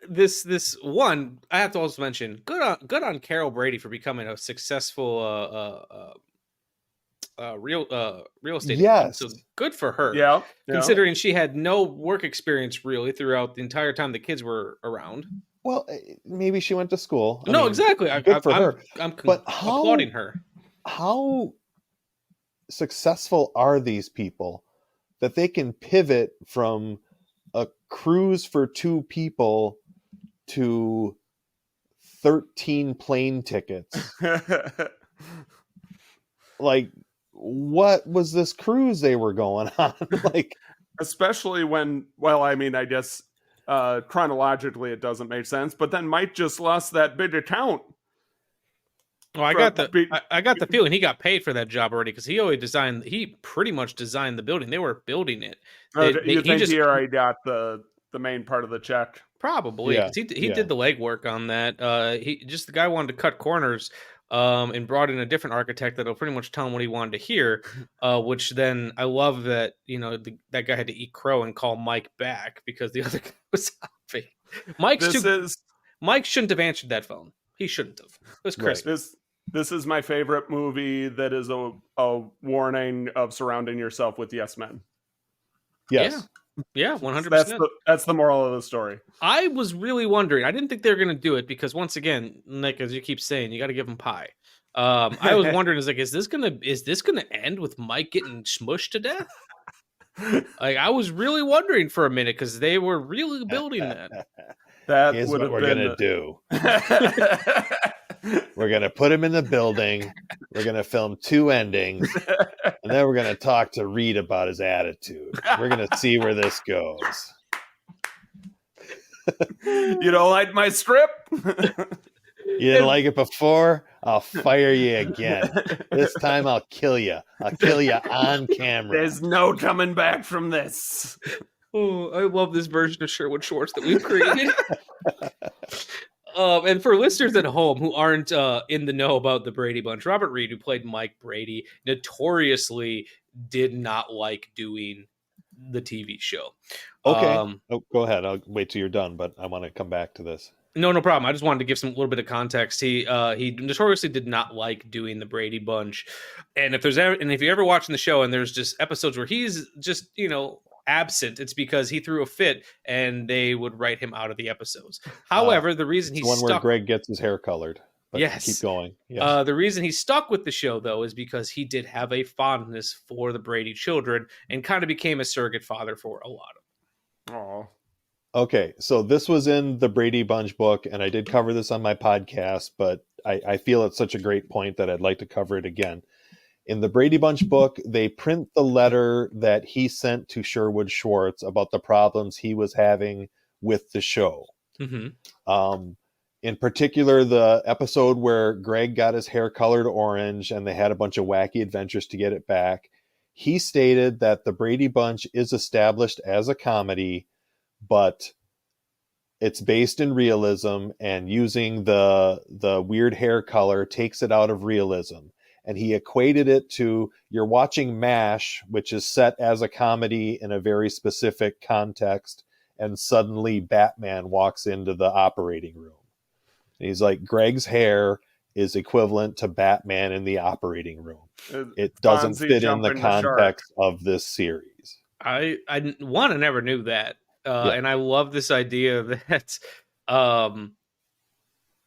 this one, I have to also mention, good on Carol Brady for becoming a successful real estate agent. So good for her. Yeah. Considering she had no work experience really throughout the entire time the kids were around. Well, maybe she went to school. I mean, exactly. Good for her. I'm but applauding her. How successful are these people that they can pivot from a cruise for 2 people to 13 plane tickets? Like, what was this cruise they were going on? Like, especially when, well, I mean, I guess chronologically it doesn't make sense, but then Mike just lost that big account. Well, I got the feeling he got paid for that job already because he pretty much designed the building. They were building it. You think he already got the main part of the check? Probably. Yeah. He did the legwork on that. The guy wanted to cut corners and brought in a different architect that'll pretty much tell him what he wanted to hear, which then I love that, that guy had to eat crow and call Mike back because the other guy was happy. Mike shouldn't have answered that phone. He shouldn't have. It was Christmas. This is my favorite movie that is a warning of surrounding yourself with yes men. Yes. Yeah, 100%. That's the moral of the story. I was really wondering. I didn't think they were going to do it because, once again, Nick, as you keep saying, you got to give them pie. I was wondering, is this gonna end with Mike getting smushed to death? Like, I was really wondering for a minute because they were really building that. That is would what have we're been gonna do. We're going to put him in the building. We're going to film 2 endings. And then we're going to talk to Reed about his attitude. We're going to see where this goes. You don't like my strip? You didn't like it before? I'll fire you again. This time I'll kill you. I'll kill you on camera. There's no coming back from this. Oh, I love this version of Sherwood Schwartz that we've created. And for listeners at home who aren't in the know about the Brady Bunch, Robert Reed, who played Mike Brady, notoriously did not like doing the TV show. Okay. Go ahead. I'll wait till you're done, but I want to come back to this. No problem. I just wanted to give some little bit of context. He notoriously did not like doing the Brady Bunch, and if you're ever watching the show and there's just episodes where he's just absent, it's because he threw a fit and they would write him out of the episodes. However, the reason he's one where Greg gets his hair colored. But yes, keep going. Yes. The reason he stuck with the show though is because he did have a fondness for the Brady children and kind of became a surrogate father for a lot of them. Oh. Okay, so this was in the Brady Bunch book, and I did cover this on my podcast, but I feel it's such a great point that I'd like to cover it again. In the Brady Bunch book, they print the letter that he sent to Sherwood Schwartz about the problems he was having with the show. Mm-hmm. In particular, the episode where Greg got his hair colored orange and they had a bunch of wacky adventures to get it back. He stated that the Brady Bunch is established as a comedy, but it's based in realism, and using the weird hair color takes it out of realism. And he equated it to, you're watching MASH, which is set as a comedy in a very specific context, and suddenly Batman walks into the operating room. And he's like, Greg's hair is equivalent to Batman in the operating room. It doesn't fit in the context of this series. I never knew that. And I love this idea that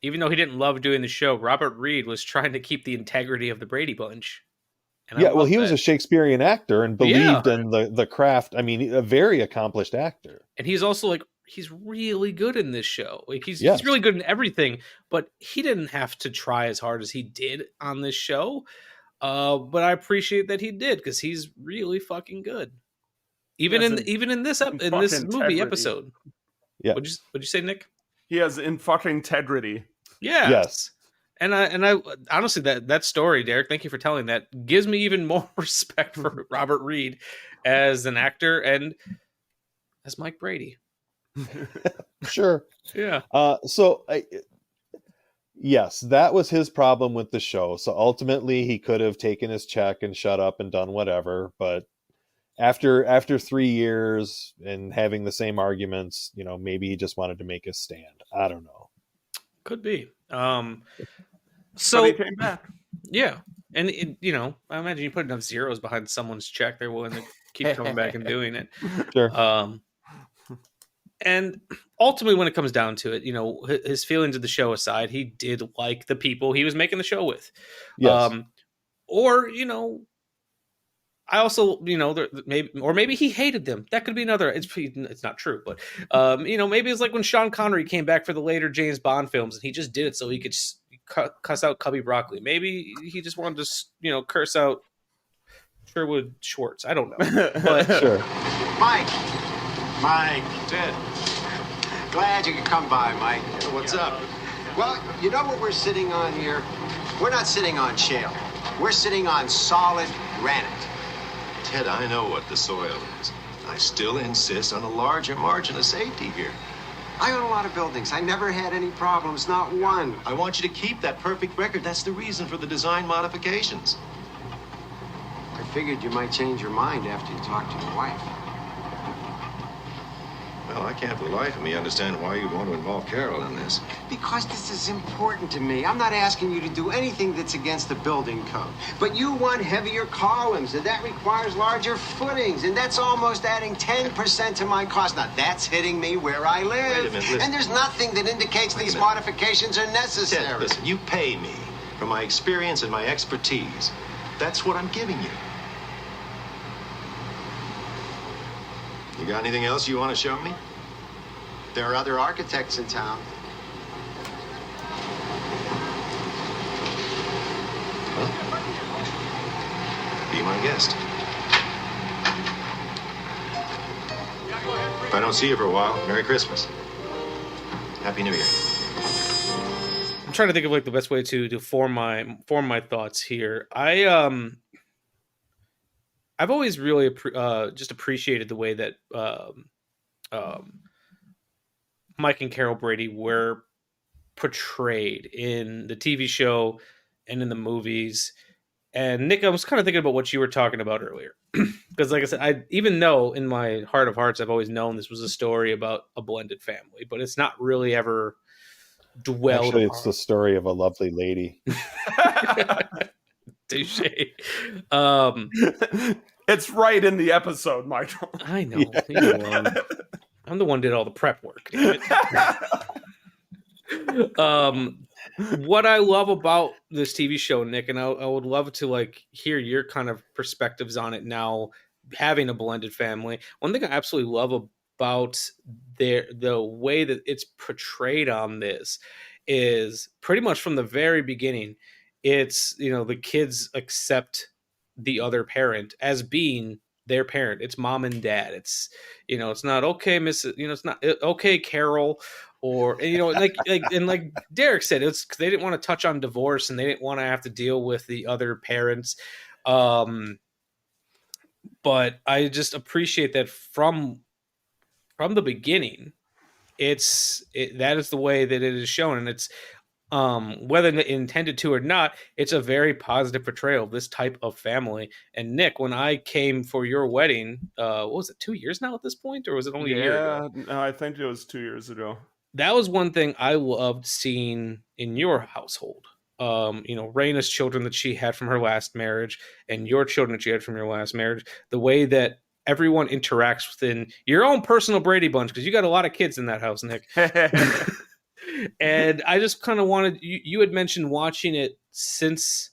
even though he didn't love doing the show, Robert Reed was trying to keep the integrity of the Brady Bunch. And he was a Shakespearean actor and believed in the craft. I mean, a very accomplished actor. And he's also he's really good in this show. He's really good in everything, but he didn't have to try as hard as he did on this show. But I appreciate that he did, because he's really fucking good. Even in this movie episode. Yeah. What'd you say, Nick? He has in fucking integrity. Yeah. Yes. And I honestly, that story, Derek, thank you for telling that, gives me even more respect for Robert Reed as an actor and as Mike Brady. Sure. Yeah. Yes, that was his problem with the show. So ultimately he could have taken his check and shut up and done whatever, but after 3 years and having the same arguments, maybe he just wanted to make a stand. I don't know. Could be. So he came back. Yeah. And I imagine you put enough zeros behind someone's check, they're willing to keep coming back and doing it. Sure. And ultimately, when it comes down to it, his feelings of the show aside, he did like the people he was making the show with. Yes. I also, maybe he hated them. That could be another. It's not true, but maybe it's like when Sean Connery came back for the later James Bond films, and he just did it so he could cuss out Cubby Broccoli. Maybe he just wanted to, curse out Sherwood Schwartz. I don't know. But sure. Mike, Ted. Glad you could come by, Mike. What's up? Well, you know what we're sitting on here? We're not sitting on shale. We're sitting on solid granite. Ted, I know what the soil is. I still insist on a larger margin of safety here. I own a lot of buildings. I never had any problems, not one. I want you to keep that perfect record. That's the reason for the design modifications. I figured you might change your mind after you talked to your wife. Well, I can't for the life of me understand why you'd want to involve Carol in this. Because this is important to me. I'm not asking you to do anything that's against the building code. But you want heavier columns, and that requires larger footings, and that's almost adding 10% to my cost. Now, that's hitting me where I live. Wait a minute, listen. And there's nothing that indicates these modifications are necessary. Ted, listen, you pay me for my experience and my expertise. That's what I'm giving you. You got anything else you want to show me? There are other architects in town. Be my guest. If I don't see you for a while, Merry Christmas. Happy New Year. I'm trying to think of like the best way to form my thoughts here. I've always really just appreciated the way that Mike and Carol Brady were portrayed in the TV show and in the movies. And Nick, I was kind of thinking about what you were talking about earlier. Because like I said, even though in my heart of hearts I've always known this was a story about a blended family, but it's not really ever dwelled Actually, upon. it's the story of a lovely lady. Touche. It's right in the episode, Michael. I know. Yeah. I'm the one who did all the prep work. Damn it. What I love about this TV show, Nick, and I would love to like hear your kind of perspectives on it now, having a blended family. One thing I absolutely love about the way that it's portrayed on this is pretty much from the very beginning. It's, the kids accept the other parent as being their parent. It's mom and dad. It's, it's not okay, it's not okay, Carol. Or, like Derek said, it's because they didn't want to touch on divorce and they didn't want to have to deal with the other parents. But I just appreciate that from the beginning, that is the way that it is shown. And it's, whether intended to or not, it's a very positive portrayal of this type of family. And Nick, when I came for your wedding, what was it, 2 years now at this point? Or was it only a year ago? No, I think it was 2 years ago. That was one thing I loved seeing in your household. Raina's children that she had from her last marriage and your children that you had from your last marriage, the way that everyone interacts within your own personal Brady Bunch, because you got a lot of kids in that house, Nick. And I just kind of wanted, you had mentioned watching it since,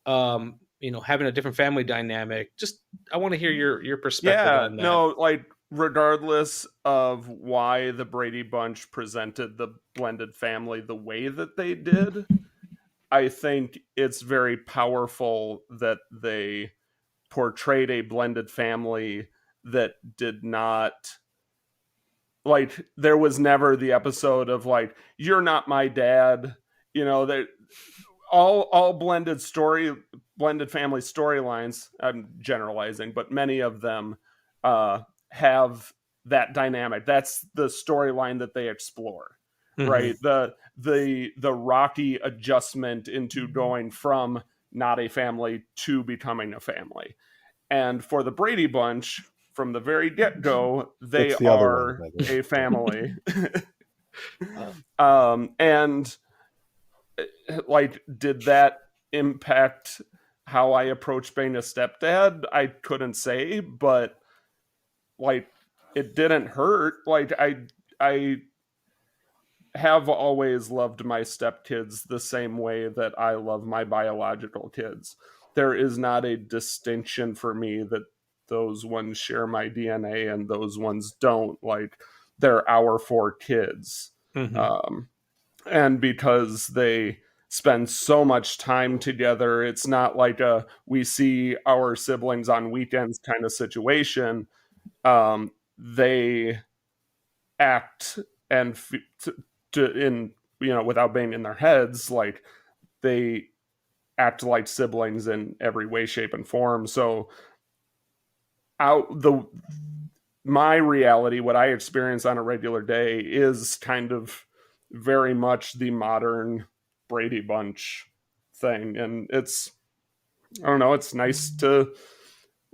having a different family dynamic. Just, I want to hear your perspective on that. No, like, regardless of why the Brady Bunch presented the blended family the way that they did, I think it's very powerful that they portrayed a blended family that did not, like, there was never the episode of like, you're not my dad, that all blended family storylines, I'm generalizing, but many of them have that dynamic. That's the storyline that they explore, right? The rocky adjustment into going from not a family to becoming a family. And for the Brady Bunch, from the very get-go, they are a family. And like, did that impact how I approach being a stepdad? I couldn't say, but like, it didn't hurt. Like, I have always loved my stepkids the same way that I love my biological kids. There is not a distinction for me that those ones share my DNA and those ones don't. Like, they're our 4 kids. And because they spend so much time together, it's not like we see our siblings on weekends kind of situation. They act and without being in their heads, like, they act like siblings in every way, shape, and form. So my reality, what I experience on a regular day, is kind of very much the modern Brady Bunch thing. And it's nice to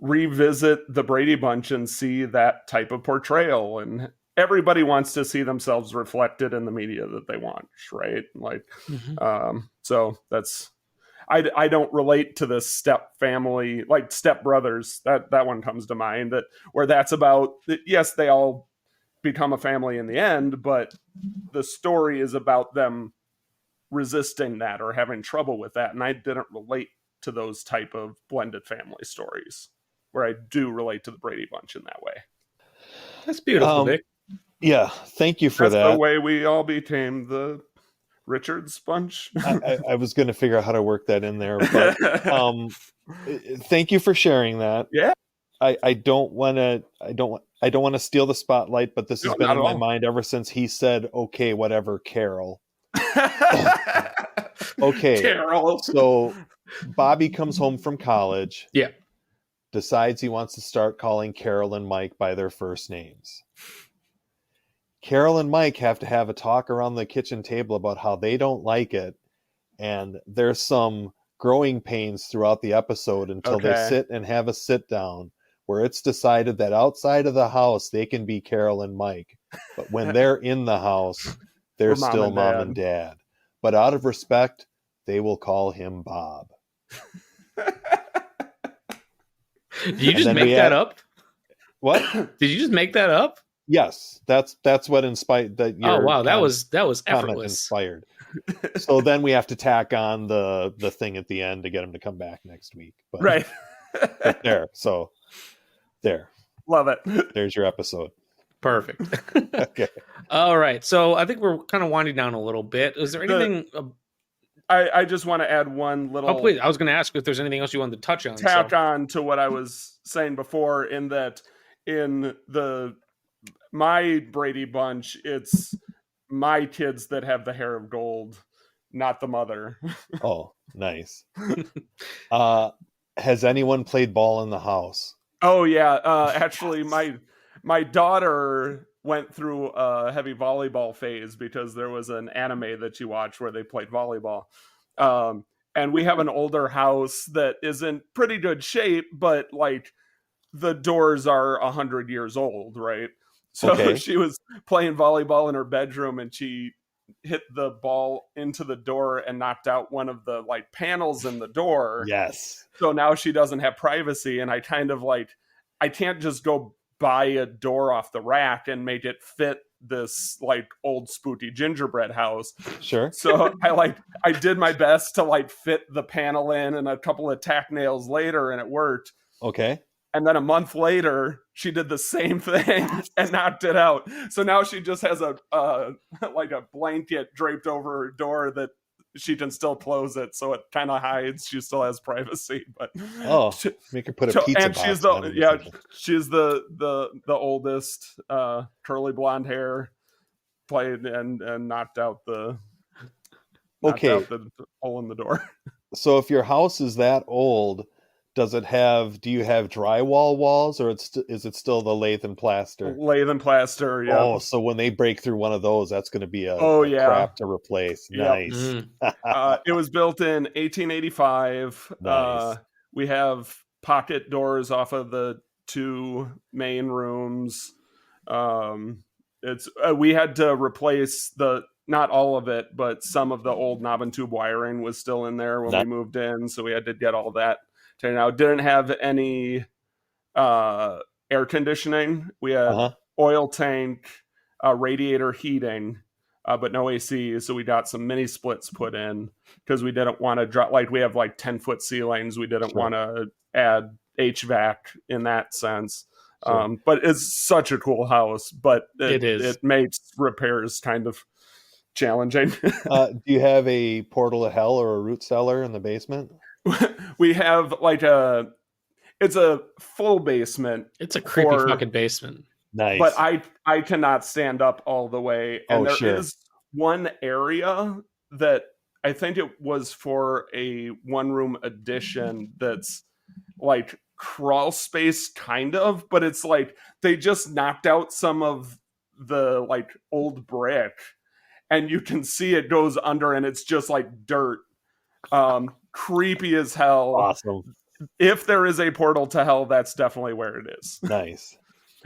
revisit the Brady Bunch and see that type of portrayal. And everybody wants to see themselves reflected in the media that they watch, right? Like, so that's, I don't relate to the step family, like Step Brothers. That one comes to mind, where that's about, yes, they all become a family in the end, but the story is about them resisting that or having trouble with that. And I didn't relate to those type of blended family stories, where I do relate to the Brady Bunch in that way. That's beautiful, Nick. Yeah, thank you for that. That's the way we all became the Richards Bunch. I was going to figure out how to work that in there, but thank you for sharing that. Yeah. I don't want to steal the spotlight, but this has been in my mind ever since he said, "Okay, whatever, Carol." Okay, Carol. So Bobby comes home from college. Yeah. Decides he wants to start calling Carol and Mike by their first names. Carol and Mike have to have a talk around the kitchen table about how they don't like it, and there's some growing pains throughout the episode until they sit and have a sit down where it's decided that outside of the house they can be Carol and Mike, but when they're in the house they're still mom and dad. But out of respect, they will call him Bob. Did you just make that up? What? Did you just make that up? Yes, that's what inspired that. Oh wow, that was effortless. Inspired. So then we have to tack on the thing at the end to get him to come back next week. But, right. But there. Love it. There's your episode. Perfect. Okay. All right. So I think we're kind of winding down a little bit. Is there anything? I just want to add one little. Oh, please. I was going to ask if there's anything else you wanted to touch on. Tack on to what I was saying before, in that in my Brady Bunch, it's my kids that have the hair of gold, not the mother. Oh, nice. Has anyone played ball in the house? Oh yeah. Actually, my daughter went through a heavy volleyball phase because there was an anime that she watched where they played volleyball. And we have an older house that is in pretty good shape, but like the doors are 100 years old, right? So she was playing volleyball in her bedroom and she hit the ball into the door and knocked out one of the like panels in the door. Yes. So now she doesn't have privacy, and I kind of like, I can't just go buy a door off the rack and make it fit this like old spooky gingerbread house. Sure. So I did my best to like fit the panel in, and a couple of tack nails later, and it worked. Okay. And then a month later, she did the same thing and knocked it out. So now she just has a like a blanket draped over her door that she can still close it, so it kind of hides. She still has privacy, but make her put a pizza and box. And she's the oldest, curly blonde hair, played and knocked out the hole in the door. So if your house is that old, do you have drywall walls, or is it still the lathe and plaster? Lathe and plaster, yeah. Oh, so when they break through one of those, that's going to be a crap to replace. Yep. Nice. It was built in 1885. Nice. We have pocket doors off of the two main rooms. We had to replace not all of it, but some of the old knob and tube wiring was still in there when we moved in, so we had to get all that. Now, didn't have any air conditioning. We had oil tank, radiator heating, but no AC. So we got some mini splits put in because we didn't want to drop. Like we have like 10-foot ceilings. We didn't want to add HVAC in that sense. Sure. But it's such a cool house. But it makes repairs kind of challenging. Do you have a portal to hell or a root cellar in the basement? We have it's a full basement. It's a creepy fucking basement. Nice. But I cannot stand up all the way. And there is one area that I think it was for a one-room addition that's like crawl space kind of, but it's like they just knocked out some of the like old brick and you can see it goes under and it's just like dirt. Creepy as hell. Awesome. If there is a portal to hell, that's definitely where it is. Nice.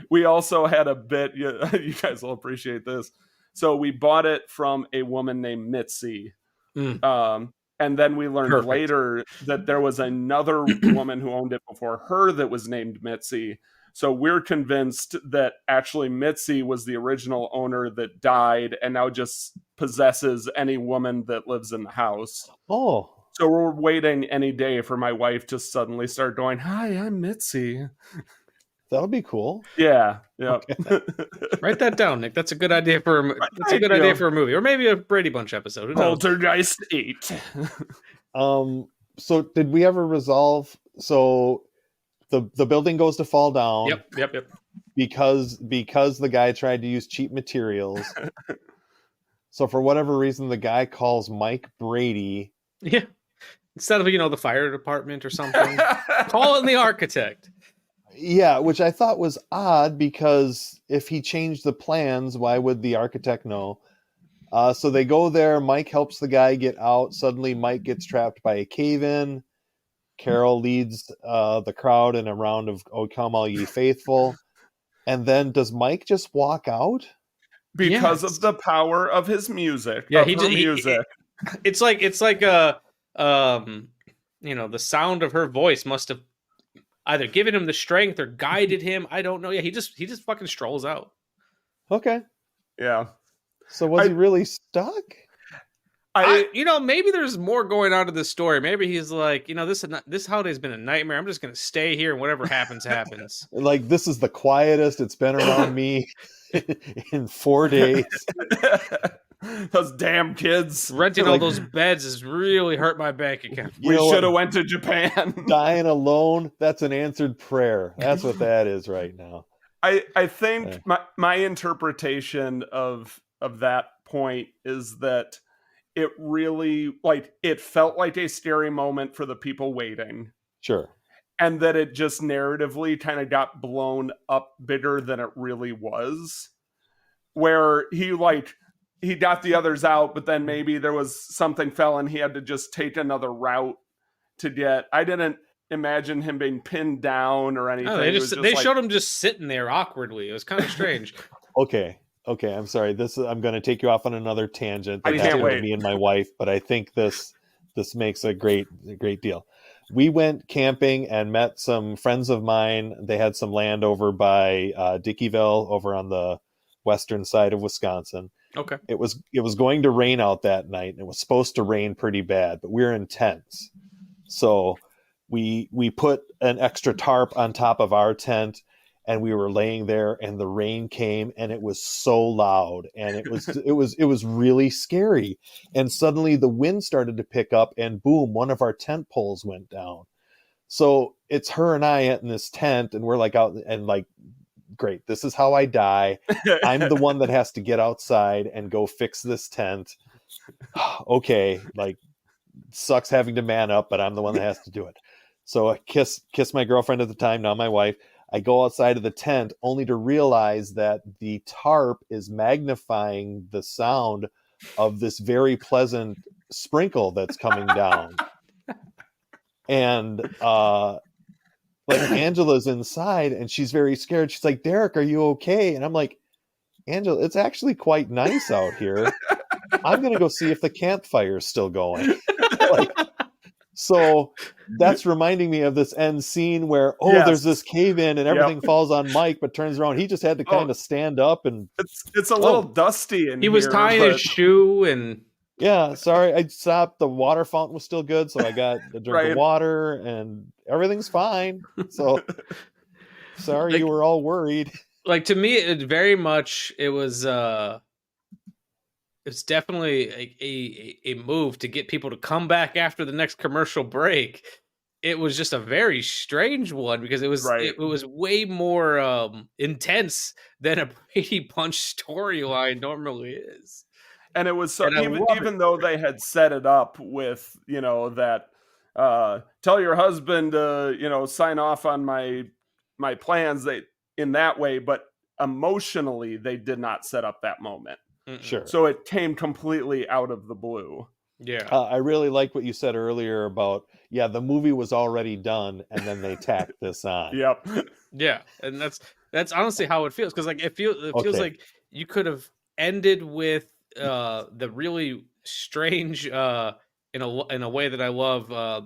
We also had a bit, you guys will appreciate this. So we bought it from a woman named Mitzi. And then we learned later that there was another woman who owned it before her that was named Mitzi. So we're convinced that actually Mitzi was the original owner that died and now just possesses any woman that lives in the house. Oh. So we're waiting any day for my wife to suddenly start going, "Hi, I'm Mitzi." That would be cool. Yeah. Yeah. Okay. Write that down, Nick. That's a good idea for idea for a movie, or maybe a Brady Bunch episode. Who knows? Poltergeist 8. So did we ever resolve? So the building goes to fall down. Yep. Because the guy tried to use cheap materials. So for whatever reason, the guy calls Mike Brady. Yeah. Instead of, the fire department or something, call in the architect. Yeah, which I thought was odd because if he changed the plans, why would the architect know? So they go there. Mike helps the guy get out. Suddenly, Mike gets trapped by a cave-in. Carol leads the crowd in a round of "O Come All Ye Faithful." And then does Mike just walk out? Because of the power of his music. Yeah, music. It's like the sound of her voice must have either given him the strength or guided him. I don't know. Yeah, he just fucking strolls out. Okay. Yeah. So was he really stuck? Maybe there's more going on to this story. Maybe he's like, this holiday's been a nightmare. I'm just gonna stay here and whatever happens, happens. Like, this is the quietest it's been around me in 4 days. Those damn kids. Renting all those beds has really hurt my bank account. We should have went to Japan. Dying alone, that's an answered prayer. That's what that is right now. I think my interpretation of that point is that it really, it felt like a scary moment for the people waiting. Sure. And that it just narratively kind of got blown up bigger than it really was. Where he got the others out, but then maybe there was something fell and he had to just take another route to get. I didn't imagine him being pinned down or anything. No, they showed him just sitting there awkwardly. It was kind of strange. Okay, I'm sorry. I'm going to take you off on another tangent. I can't wait. Me and my wife, but I think this makes a great deal. We went camping and met some friends of mine. They had some land over by Dickeyville, over on the western side of Wisconsin. Okay. It was going to rain out that night, and it was supposed to rain pretty bad, but we were in tents. So we put an extra tarp on top of our tent, and we were laying there, and the rain came, and it was so loud, and it was really scary. And suddenly the wind started to pick up, and boom, one of our tent poles went down. So it's her and I in this tent, and we're like out and like, great, this is how I die. I'm the one that has to get outside and go fix this tent. Okay, like, sucks having to man up, but I'm the one that has to do it. So I kiss my girlfriend at the time, now my wife. I go outside of the tent only to realize that the tarp is magnifying the sound of this very pleasant sprinkle that's coming down. And Angela's inside and she's very scared. She's like, Derek, are you okay? And I'm like, Angela, it's actually quite nice out here. I'm going to go see if the campfire is still going. So that's reminding me of this end scene where, there's this cave in and everything falls on Mike, but turns around. He just had to kind of stand up and it's a little dusty in he was tying his shoe and yeah, sorry, I stopped. The water fountain was still good, so I got a drink of water and everything's fine. So sorry you were all worried. Like, to me, it very much, it's definitely a move to get people to come back after the next commercial break. It was just a very strange one because it was way more intense than a Brady Bunch storyline normally is. And it was even though they had set it up with, that tell your husband to, sign off on my plans in that way, but emotionally they did not set up that moment. Sure. So it came completely out of the blue. Yeah. I really like what you said earlier about, the movie was already done and then they tacked this on. Yep. Yeah. And that's honestly how it feels. Cause it feels like you could have ended with the really strange, in a way that I love,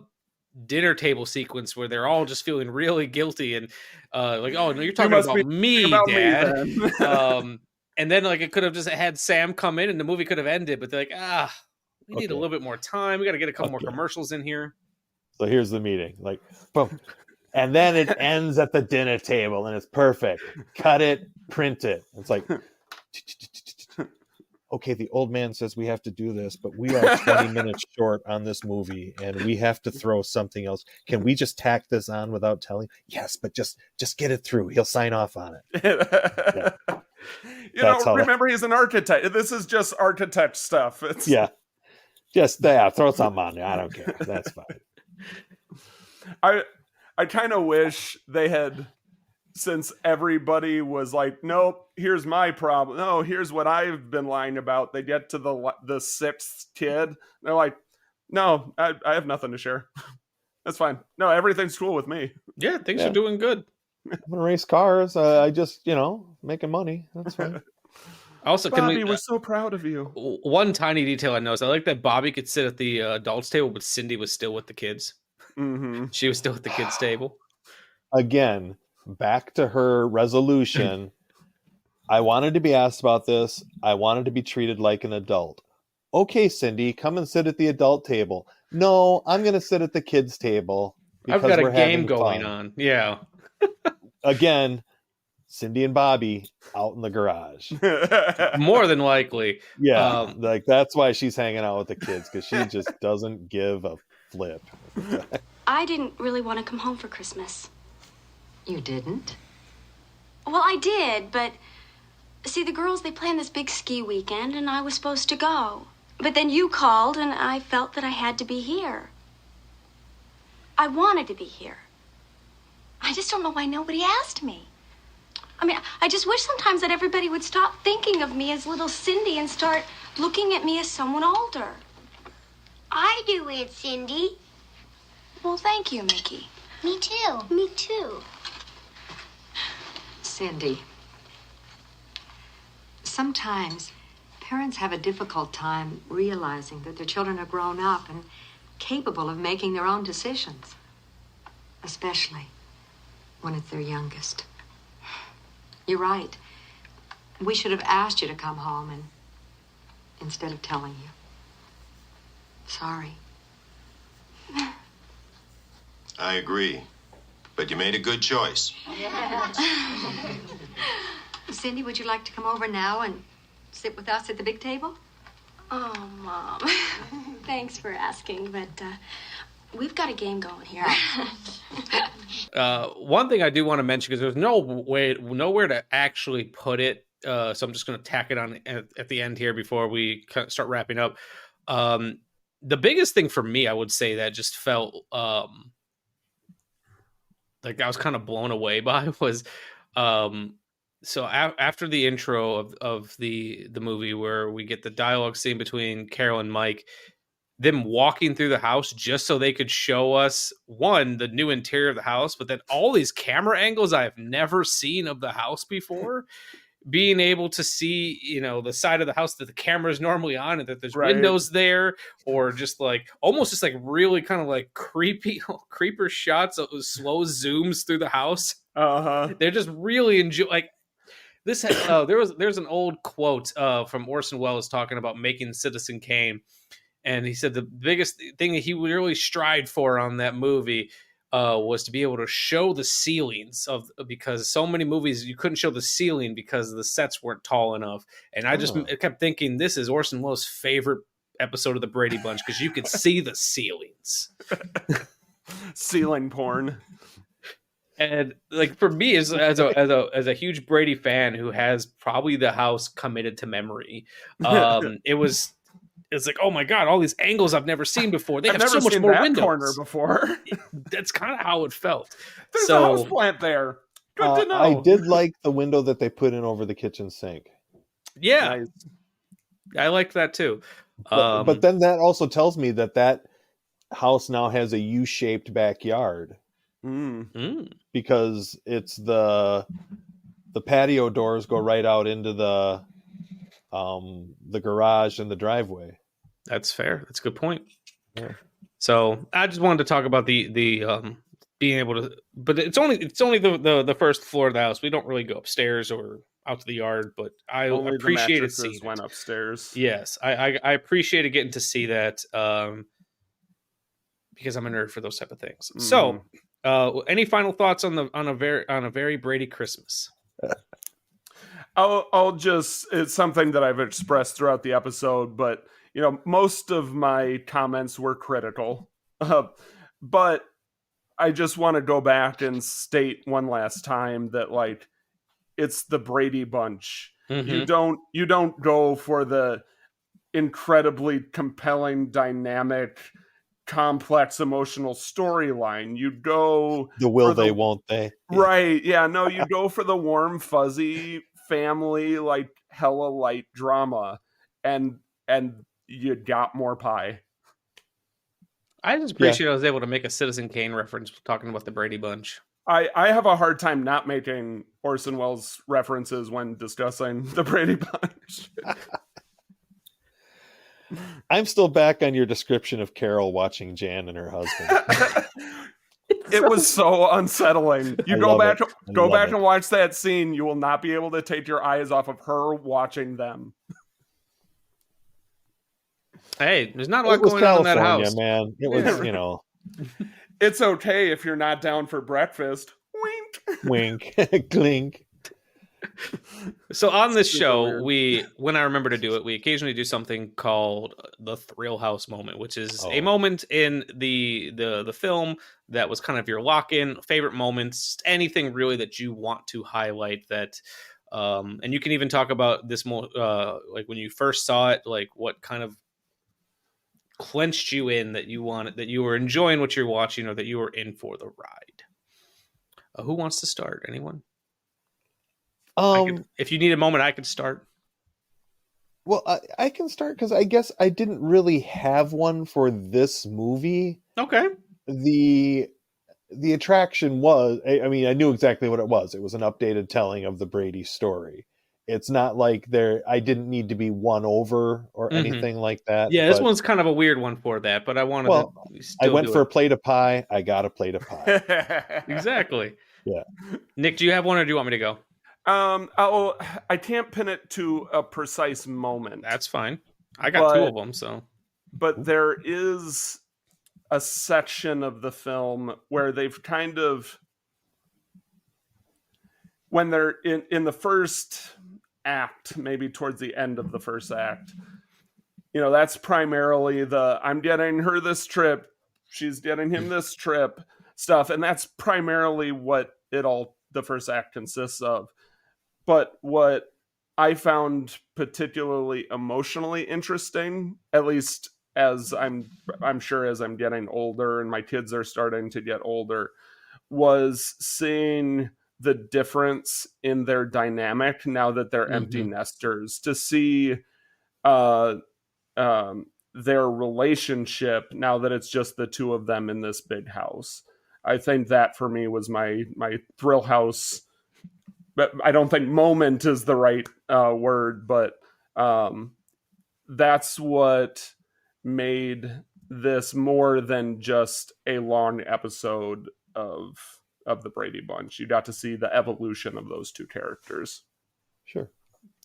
dinner table sequence where they're all just feeling really guilty and like, oh no, you're talking about me, Dad. And then it could have just had Sam come in and the movie could have ended, but they're like, we need a little bit more time. We got to get a couple more commercials in here. So here's the meeting. Like, boom. And then it ends at the dinner table, and it's perfect. Cut it, print it. It's like, okay, the old man says we have to do this, but we are 20 minutes short on this movie, and we have to throw something else. Can we just tack this on without telling? Yes, but just get it through. He'll sign off on it. Yeah. Remember, he's an architect. This is just architect stuff. Yeah. Just throw something on there. I don't care. That's fine. I kind of wish they had, since everybody was like, nope, here's my problem. No, here's what I've been lying about. They get to the sixth kid. They're like, no, I have nothing to share. That's fine. No, everything's cool with me. Yeah, things are doing good. I'm going to race cars. I just, making money. That's fine. Also, Bobby, we're so proud of you. One tiny detail I noticed. I like that Bobby could sit at the adults table, but Cindy was still with the kids. Mm-hmm. She was still at the kids table. Again, back to her resolution. I wanted to be asked about this. I wanted to be treated like an adult. Okay, Cindy, come and sit at the adult table. No, I'm going to sit at the kids table. I've got a game going on. Yeah. Again, Cindy and Bobby out in the garage. More than likely. Yeah. That's why she's hanging out with the kids, because she just doesn't give a flip. I didn't really want to come home for Christmas. You didn't? Well, I did, but see, the girls, they planned this big ski weekend, and I was supposed to go. But then you called, and I felt that I had to be here. I wanted to be here. I just don't know why nobody asked me. I mean, I just wish sometimes that everybody would stop thinking of me as little Cindy and start looking at me as someone older. I do it, Cindy. Well, thank you, Mickey. Me too. Me too. Cindy, sometimes parents have a difficult time realizing that their children are grown up and capable of making their own decisions, especially when it's their youngest. You're right. We should have asked you to come home instead of telling you. Sorry. I agree. But you made a good choice. Cindy, would you like to come over now and sit with us at the big table? Oh, Mom. Thanks for asking, but we've got a game going here. One thing I do want to mention, because there's nowhere to actually put it, so I'm just going to tack it on at the end here before we start wrapping up. The biggest thing for me, I would say, that just felt like I was kind of blown away by was so after the intro of the movie, where we get the dialogue scene between Carol and Mike, them walking through the house just so they could show us, one, the new interior of the house, but then all these camera angles I have never seen of the house before. Being able to see, the side of the house that the camera is normally on, and that there's windows there, or just like almost just like really kind of like creeper shots of slow zooms through the house. They're just really like this. There's an old quote from Orson Welles talking about making Citizen Kane, and he said the biggest thing that he really strived for on that movie was to be able to show the ceilings because so many movies you couldn't show the ceiling because the sets weren't tall enough. And I just kept thinking, this is Orson Welles' favorite episode of the Brady Bunch, because you could see the ceilings. Ceiling porn. And like for me, as a huge Brady fan who has probably the house committed to memory, it's like, oh my God, all these angles I've never seen before. They have so much more windows. Corner before. That's kind of how it felt. There's a houseplant there. Good to know. I did like the window that they put in over the kitchen sink. Yeah. Nice. I liked that too. But then that also tells me that house now has a U-shaped backyard. Because it's the patio doors go right out into the garage and the driveway. That's fair. That's a good point. Yeah. So I just wanted to talk about the being able to, but it's only the first floor of the house. We don't really go upstairs or out to the yard, but I appreciated seeing went upstairs. Yes, I appreciated getting to see that because I'm a nerd for those type of things. So Any final thoughts on a very Brady Christmas? I'll just, it's something that I've expressed throughout the episode, but most of my comments were critical. But I just want to go back and state one last time that like it's the Brady Bunch. Mm-hmm. You don't go for the incredibly compelling, dynamic, complex emotional storyline. You go the will they, won't they? Right. Yeah, no, you go for the warm, fuzzy family, like hella light drama, and you got more pie. I just appreciate I was able to make a Citizen Kane reference talking about the Brady Bunch. I have a hard time not making Orson Welles references when discussing the Brady Bunch. I'm still back on your description of Carol watching Jan and her husband. It was so unsettling. You go back and watch that scene. You will not be able to take your eyes off of her watching them. Hey, there's not a lot going on in that house, man. It was, It's okay if you're not down for breakfast. Wink, clink. So on this show, when I remember to do it, we occasionally do something called the Thrill House moment, which is a moment in the film that was kind of your lock-in favorite moments, anything really that you want to highlight that. And you can even talk about this more, like when you first saw it, like what kind of clenched you in that you wanted, that you were enjoying what you're watching, or that you were in for the ride. Who wants to start? Anyone? If you need a moment, I could start. Well, I can start because I guess I didn't really have one for this movie. Okay. The attraction was, I mean, I knew exactly what it was. It was an updated telling of the Brady story. It's not like I didn't need to be won over or anything like that. Yeah, this one's kind of a weird one for that, but I wanted to I went for a plate of pie. I got a plate of pie. Exactly. Yeah. Nick, do you have one or do you want me to go? I can't pin it to a precise moment. That's fine. I got two of them, so. But there is a section of the film where they've kind of, when they're in the first act, maybe towards the end of the first act, that's primarily I'm getting her this trip, she's getting him this trip stuff, and that's primarily what the first act consists of. But what I found particularly emotionally interesting, at least as I'm sure as I'm getting older and my kids are starting to get older, was seeing the difference in their dynamic now that they're empty nesters, to see their relationship now that it's just the two of them in this big house. I think that for me was my Thrill House. But I don't think moment is the right word, but that's what made this more than just a long episode of the Brady Bunch. You got to see the evolution of those two characters. Sure.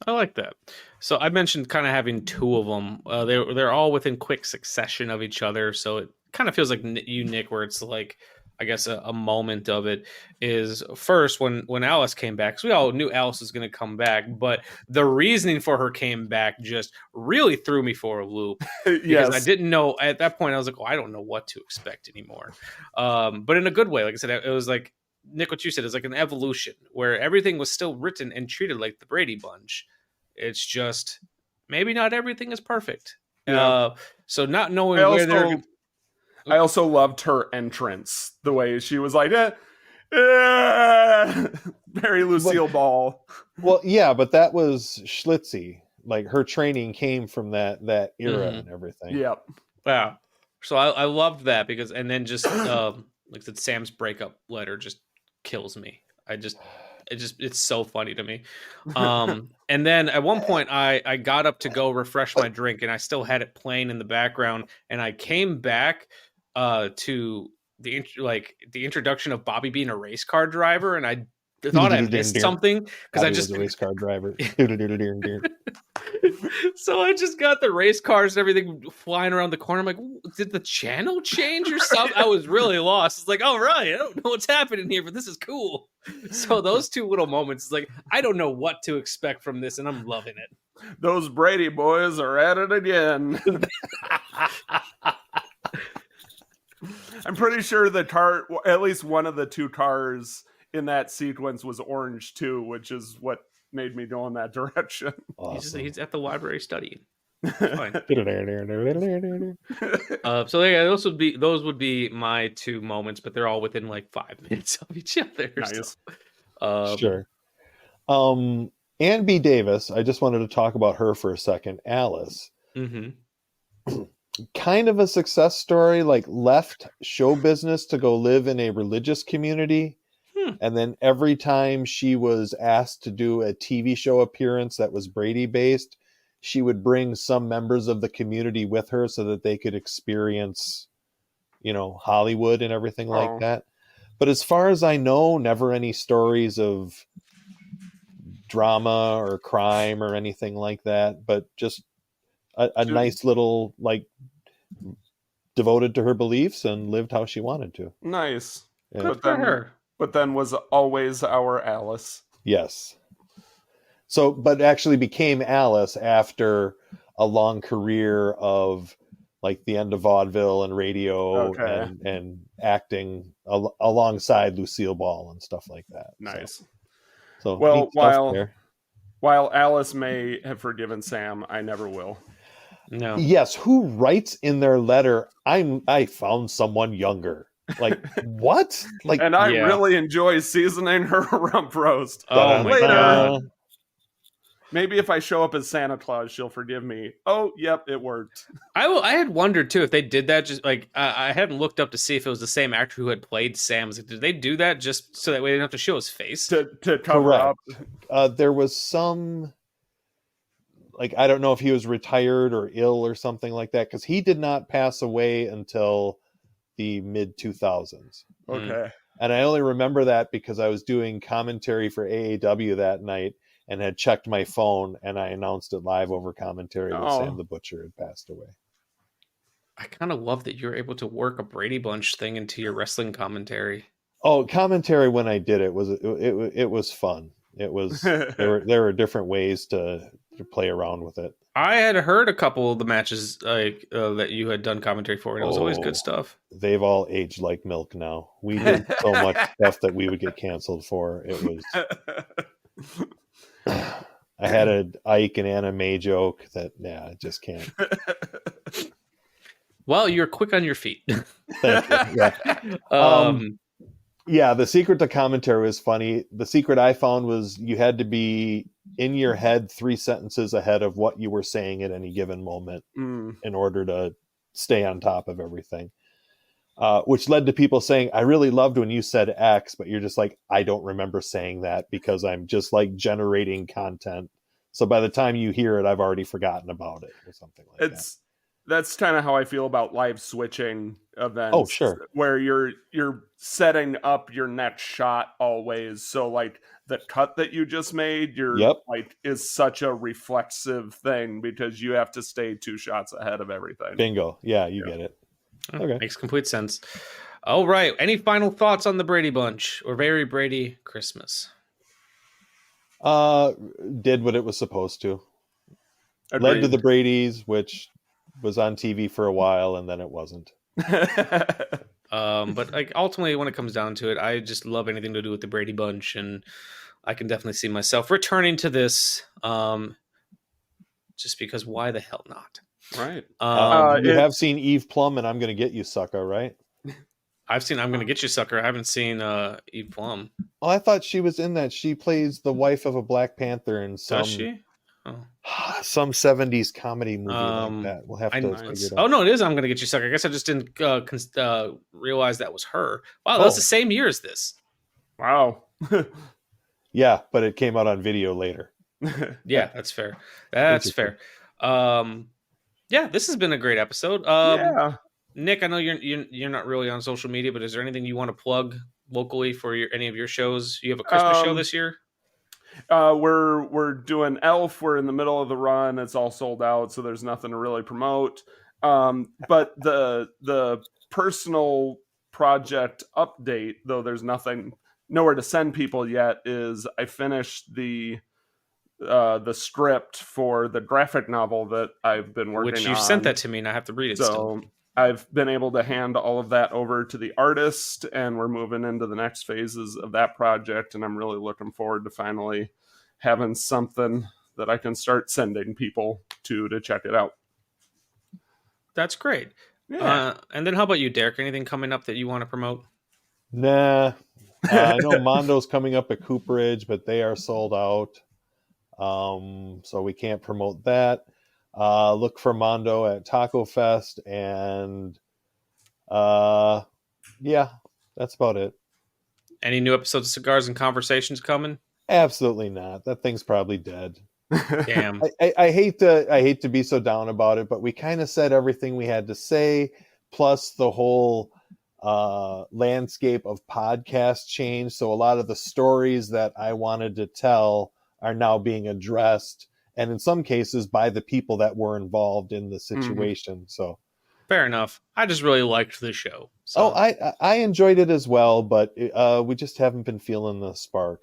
I like that. So I mentioned kind of having two of them. They're all within quick succession of each other. So it kind of feels like you, Nick, where it's like, I guess a moment of it is first when Alice came back, because we all knew Alice was going to come back, but the reasoning for her came back just really threw me for a loop. Because I didn't know at that point. I was like, I don't know what to expect anymore. But in a good way. Like I said, it was like Nick, what you said is like an evolution where everything was still written and treated like the Brady Bunch. It's just maybe not everything is perfect. Yeah. So not knowing where they're. I also loved her entrance, the way she was like, very Lucille Ball. Well, yeah, but that was Schlitzie. Like her training came from that era and everything. Yep. Yeah. So I loved that because, and then just like I said, Sam's breakup letter just kills me. It's so funny to me. And then at one point I got up to go refresh my drink and I still had it playing in the background, and I came back to the introduction of Bobby being a race car driver, and I thought I missed something because I just was a race car driver. So I just got the race cars and everything flying around the corner. I'm like, did the channel change or something? I was really lost. It's like, all right, I don't know what's happening here, but this is cool. So those two little moments, it's like, I don't know what to expect from this, and I'm loving it. Those Brady boys are at it again. I'm pretty sure the car, at least one of the two cars in that sequence was orange too, which is what made me go in that direction. Awesome. He's at the library studying. Fine. So yeah, those would be my two moments, but they're all within like 5 minutes of each other. Nice. So, sure. Ann B. Davis, I just wanted to talk about her for a second. Alice. Mm-hmm. Kind of a success story, like left show business to go live in a religious community. And then every time she was asked to do a TV show appearance that was Brady based, she would bring some members of the community with her so that they could experience, Hollywood and everything like that. But as far as I know, never any stories of drama or crime or anything like that, but just a nice little, like, devoted to her beliefs and lived how she wanted to. Nice. Yeah. Good for her. But then was always our Alice. Yes. So, but actually became Alice after a long career of like the end of vaudeville and radio and acting alongside Lucille Ball and stuff like that. Nice. So well, while Alice may have forgiven Sam, I never will. No. Yes. Who writes in their letter, I found someone younger. Like, what? Like, and I really enjoy seasoning her rump roast. Oh my God. Maybe if I show up as Santa Claus, she'll forgive me. Oh, yep, it worked. I had wondered too if they did that. Just like I hadn't looked up to see if it was the same actor who had played Sam. I was like, did they do that just so that way they didn't have to show his face to cover up? There was some, like, I don't know if he was retired or ill or something like that, because he did not pass away until the mid 2000s. Okay. And I only remember that because I was doing commentary for AAW that night and had checked my phone, and I announced it live over commentary that Sam the Butcher had passed away. I kind of love that you're able to work a Brady Bunch thing into your wrestling commentary. Oh, commentary when I did it was fun. It was there were different ways to play around with it. I had heard a couple of the matches that you had done commentary for, and it was always good stuff. They've all aged like milk now. We did so much stuff that we would get canceled for. It was. I had an Ike and Anna May joke that, I just can't. Well, you're quick on your feet. Thank you. Yeah. The secret to commentary was funny. The secret I found was you had to be in your head 3 sentences ahead of what you were saying at any given moment in order to stay on top of everything. Which led to people saying, I really loved when you said X, but you're just like, I don't remember saying that because I'm just like generating content. So by the time you hear it, I've already forgotten about it or something like that. That's kind of how I feel about live switching events. Oh, sure. Where you're setting up your next shot always. So like the cut that you just made, like is such a reflexive thing because you have to stay 2 shots ahead of everything. Bingo. Yeah, you get it. Okay. Makes complete sense. All right. Any final thoughts on the Brady Bunch or Very Brady Christmas? Did what it was supposed to. Agreed. Led to the Bradys, which was on TV for a while, and then it wasn't. But like ultimately, when it comes down to it, I just love anything to do with the Brady Bunch, and I can definitely see myself returning to this. Just because, why the hell not? Right. You have seen Eve Plum and I'm Gonna Get You, Sucker, right? I've seen I'm Gonna Get You, Sucker. I haven't seen Eve Plum. Oh, I thought she was in that. She plays the wife of a Black Panther in some. Does she? Oh. Some 70s comedy movie like that. We'll have to figure it out. Oh no, it is I'm Gonna Get You, Sucker. I guess I just didn't realize that was her. Wow, that's the same year as this. Wow. Yeah, but it came out on video later. Yeah, that's fair. That's fair. Yeah, this has been a great episode. Nick, I know you're not really on social media, but is there anything you want to plug locally for any of your shows? You have a Christmas show this year? We're doing Elf. We're in the middle of the run. It's all sold out, so there's nothing to really promote. But the personal project update, though there's nowhere to send people yet, is I finished the script for the graphic novel that I've been working on. Which you sent that to me, and I have to read it still. I've been able to hand all of that over to the artist, and we're moving into the next phases of that project, and I'm really looking forward to finally having something that I can start sending people to check it out. That's great. Yeah. And then how about you, Derek? Anything coming up that you want to promote? Nah. I know Mondo's coming up at Cooperage, but they are sold out. So we can't promote that. Look for Mondo at Taco Fest, and yeah, that's about it. Any new episodes of Cigars and Conversations coming? Absolutely not. That thing's probably dead. Damn. I hate to be so down about it, but we kind of said everything we had to say, plus the whole landscape of podcasts changed. So a lot of the stories that I wanted to tell are now being addressed, and in some cases by the people that were involved in the situation. Mm-hmm. So fair enough. I just really liked the show. So. Oh, I enjoyed it as well, but we just haven't been feeling the spark.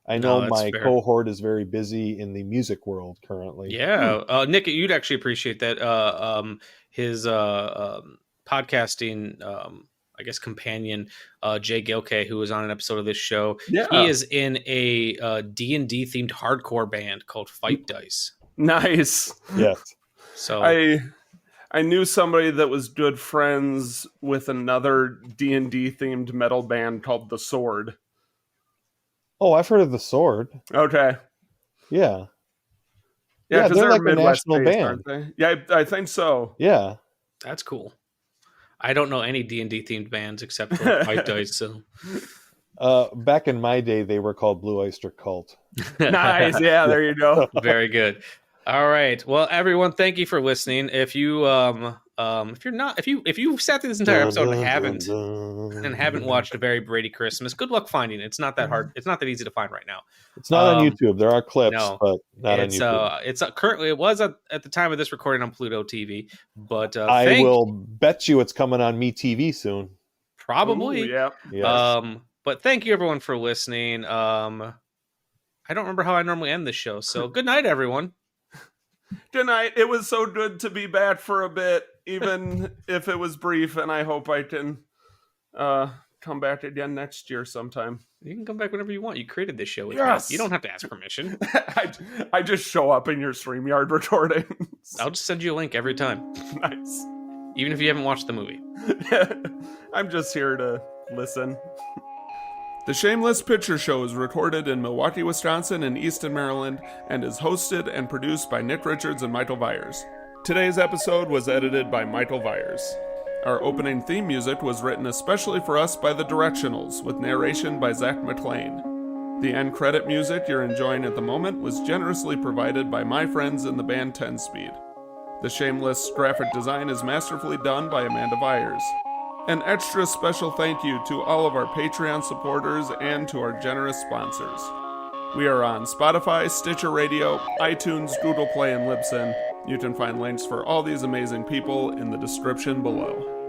I know my cohort is very busy in the music world currently. Yeah. Nick, you'd actually appreciate that. His podcasting, I guess, companion, Jay Gilkay, who was on an episode of this show. Yeah. He is in a D&D themed hardcore band called Fight Dice. Nice. Yes. So I knew somebody that was good friends with another D&D themed metal band called The Sword. Oh, I've heard of The Sword. Okay. Yeah. Yeah, they're like a national band. Yeah, I think so. Yeah. That's cool. I don't know any D&D themed bands except for Fight Dice. So, back in my day, they were called Blue Oyster Cult. Nice. Yeah, there you go. Very good. All right. Well, everyone, thank you for listening. If you if you sat through this entire episode and haven't watched A Very Brady Christmas, good luck finding it. It's not that hard. It's not that easy to find right now. It's not on YouTube. There are clips, but not on YouTube. It's currently, it was at the time of this recording on Pluto TV, but I will bet you it's coming on Me TV soon. Probably. Ooh, yeah. Yes. But thank you everyone for listening. I don't remember how I normally end this show, so good night, everyone. Good night. It was so good to be back for a bit, even if it was brief, and I hope I can come back again next year sometime. You can come back whenever you want. You created this show with me. You don't have to ask permission. I just show up in your StreamYard recordings. I'll just send you a link every time. Nice. Even if you haven't watched the movie. I'm just here to listen. The Shameless Picture Show is recorded in Milwaukee, Wisconsin and Easton, Maryland, and is hosted and produced by Nick Richards and Michael Viers. Today's episode was edited by Michael Viers. Our opening theme music was written especially for us by The Directionals, with narration by Zach McClain. The end credit music you're enjoying at the moment was generously provided by my friends in the band 10 Speed. The Shameless graphic design is masterfully done by Amanda Viers. An extra special thank you to all of our Patreon supporters and to our generous sponsors. We are on Spotify, Stitcher Radio, iTunes, Google Play, and Libsyn. You can find links for all these amazing people in the description below.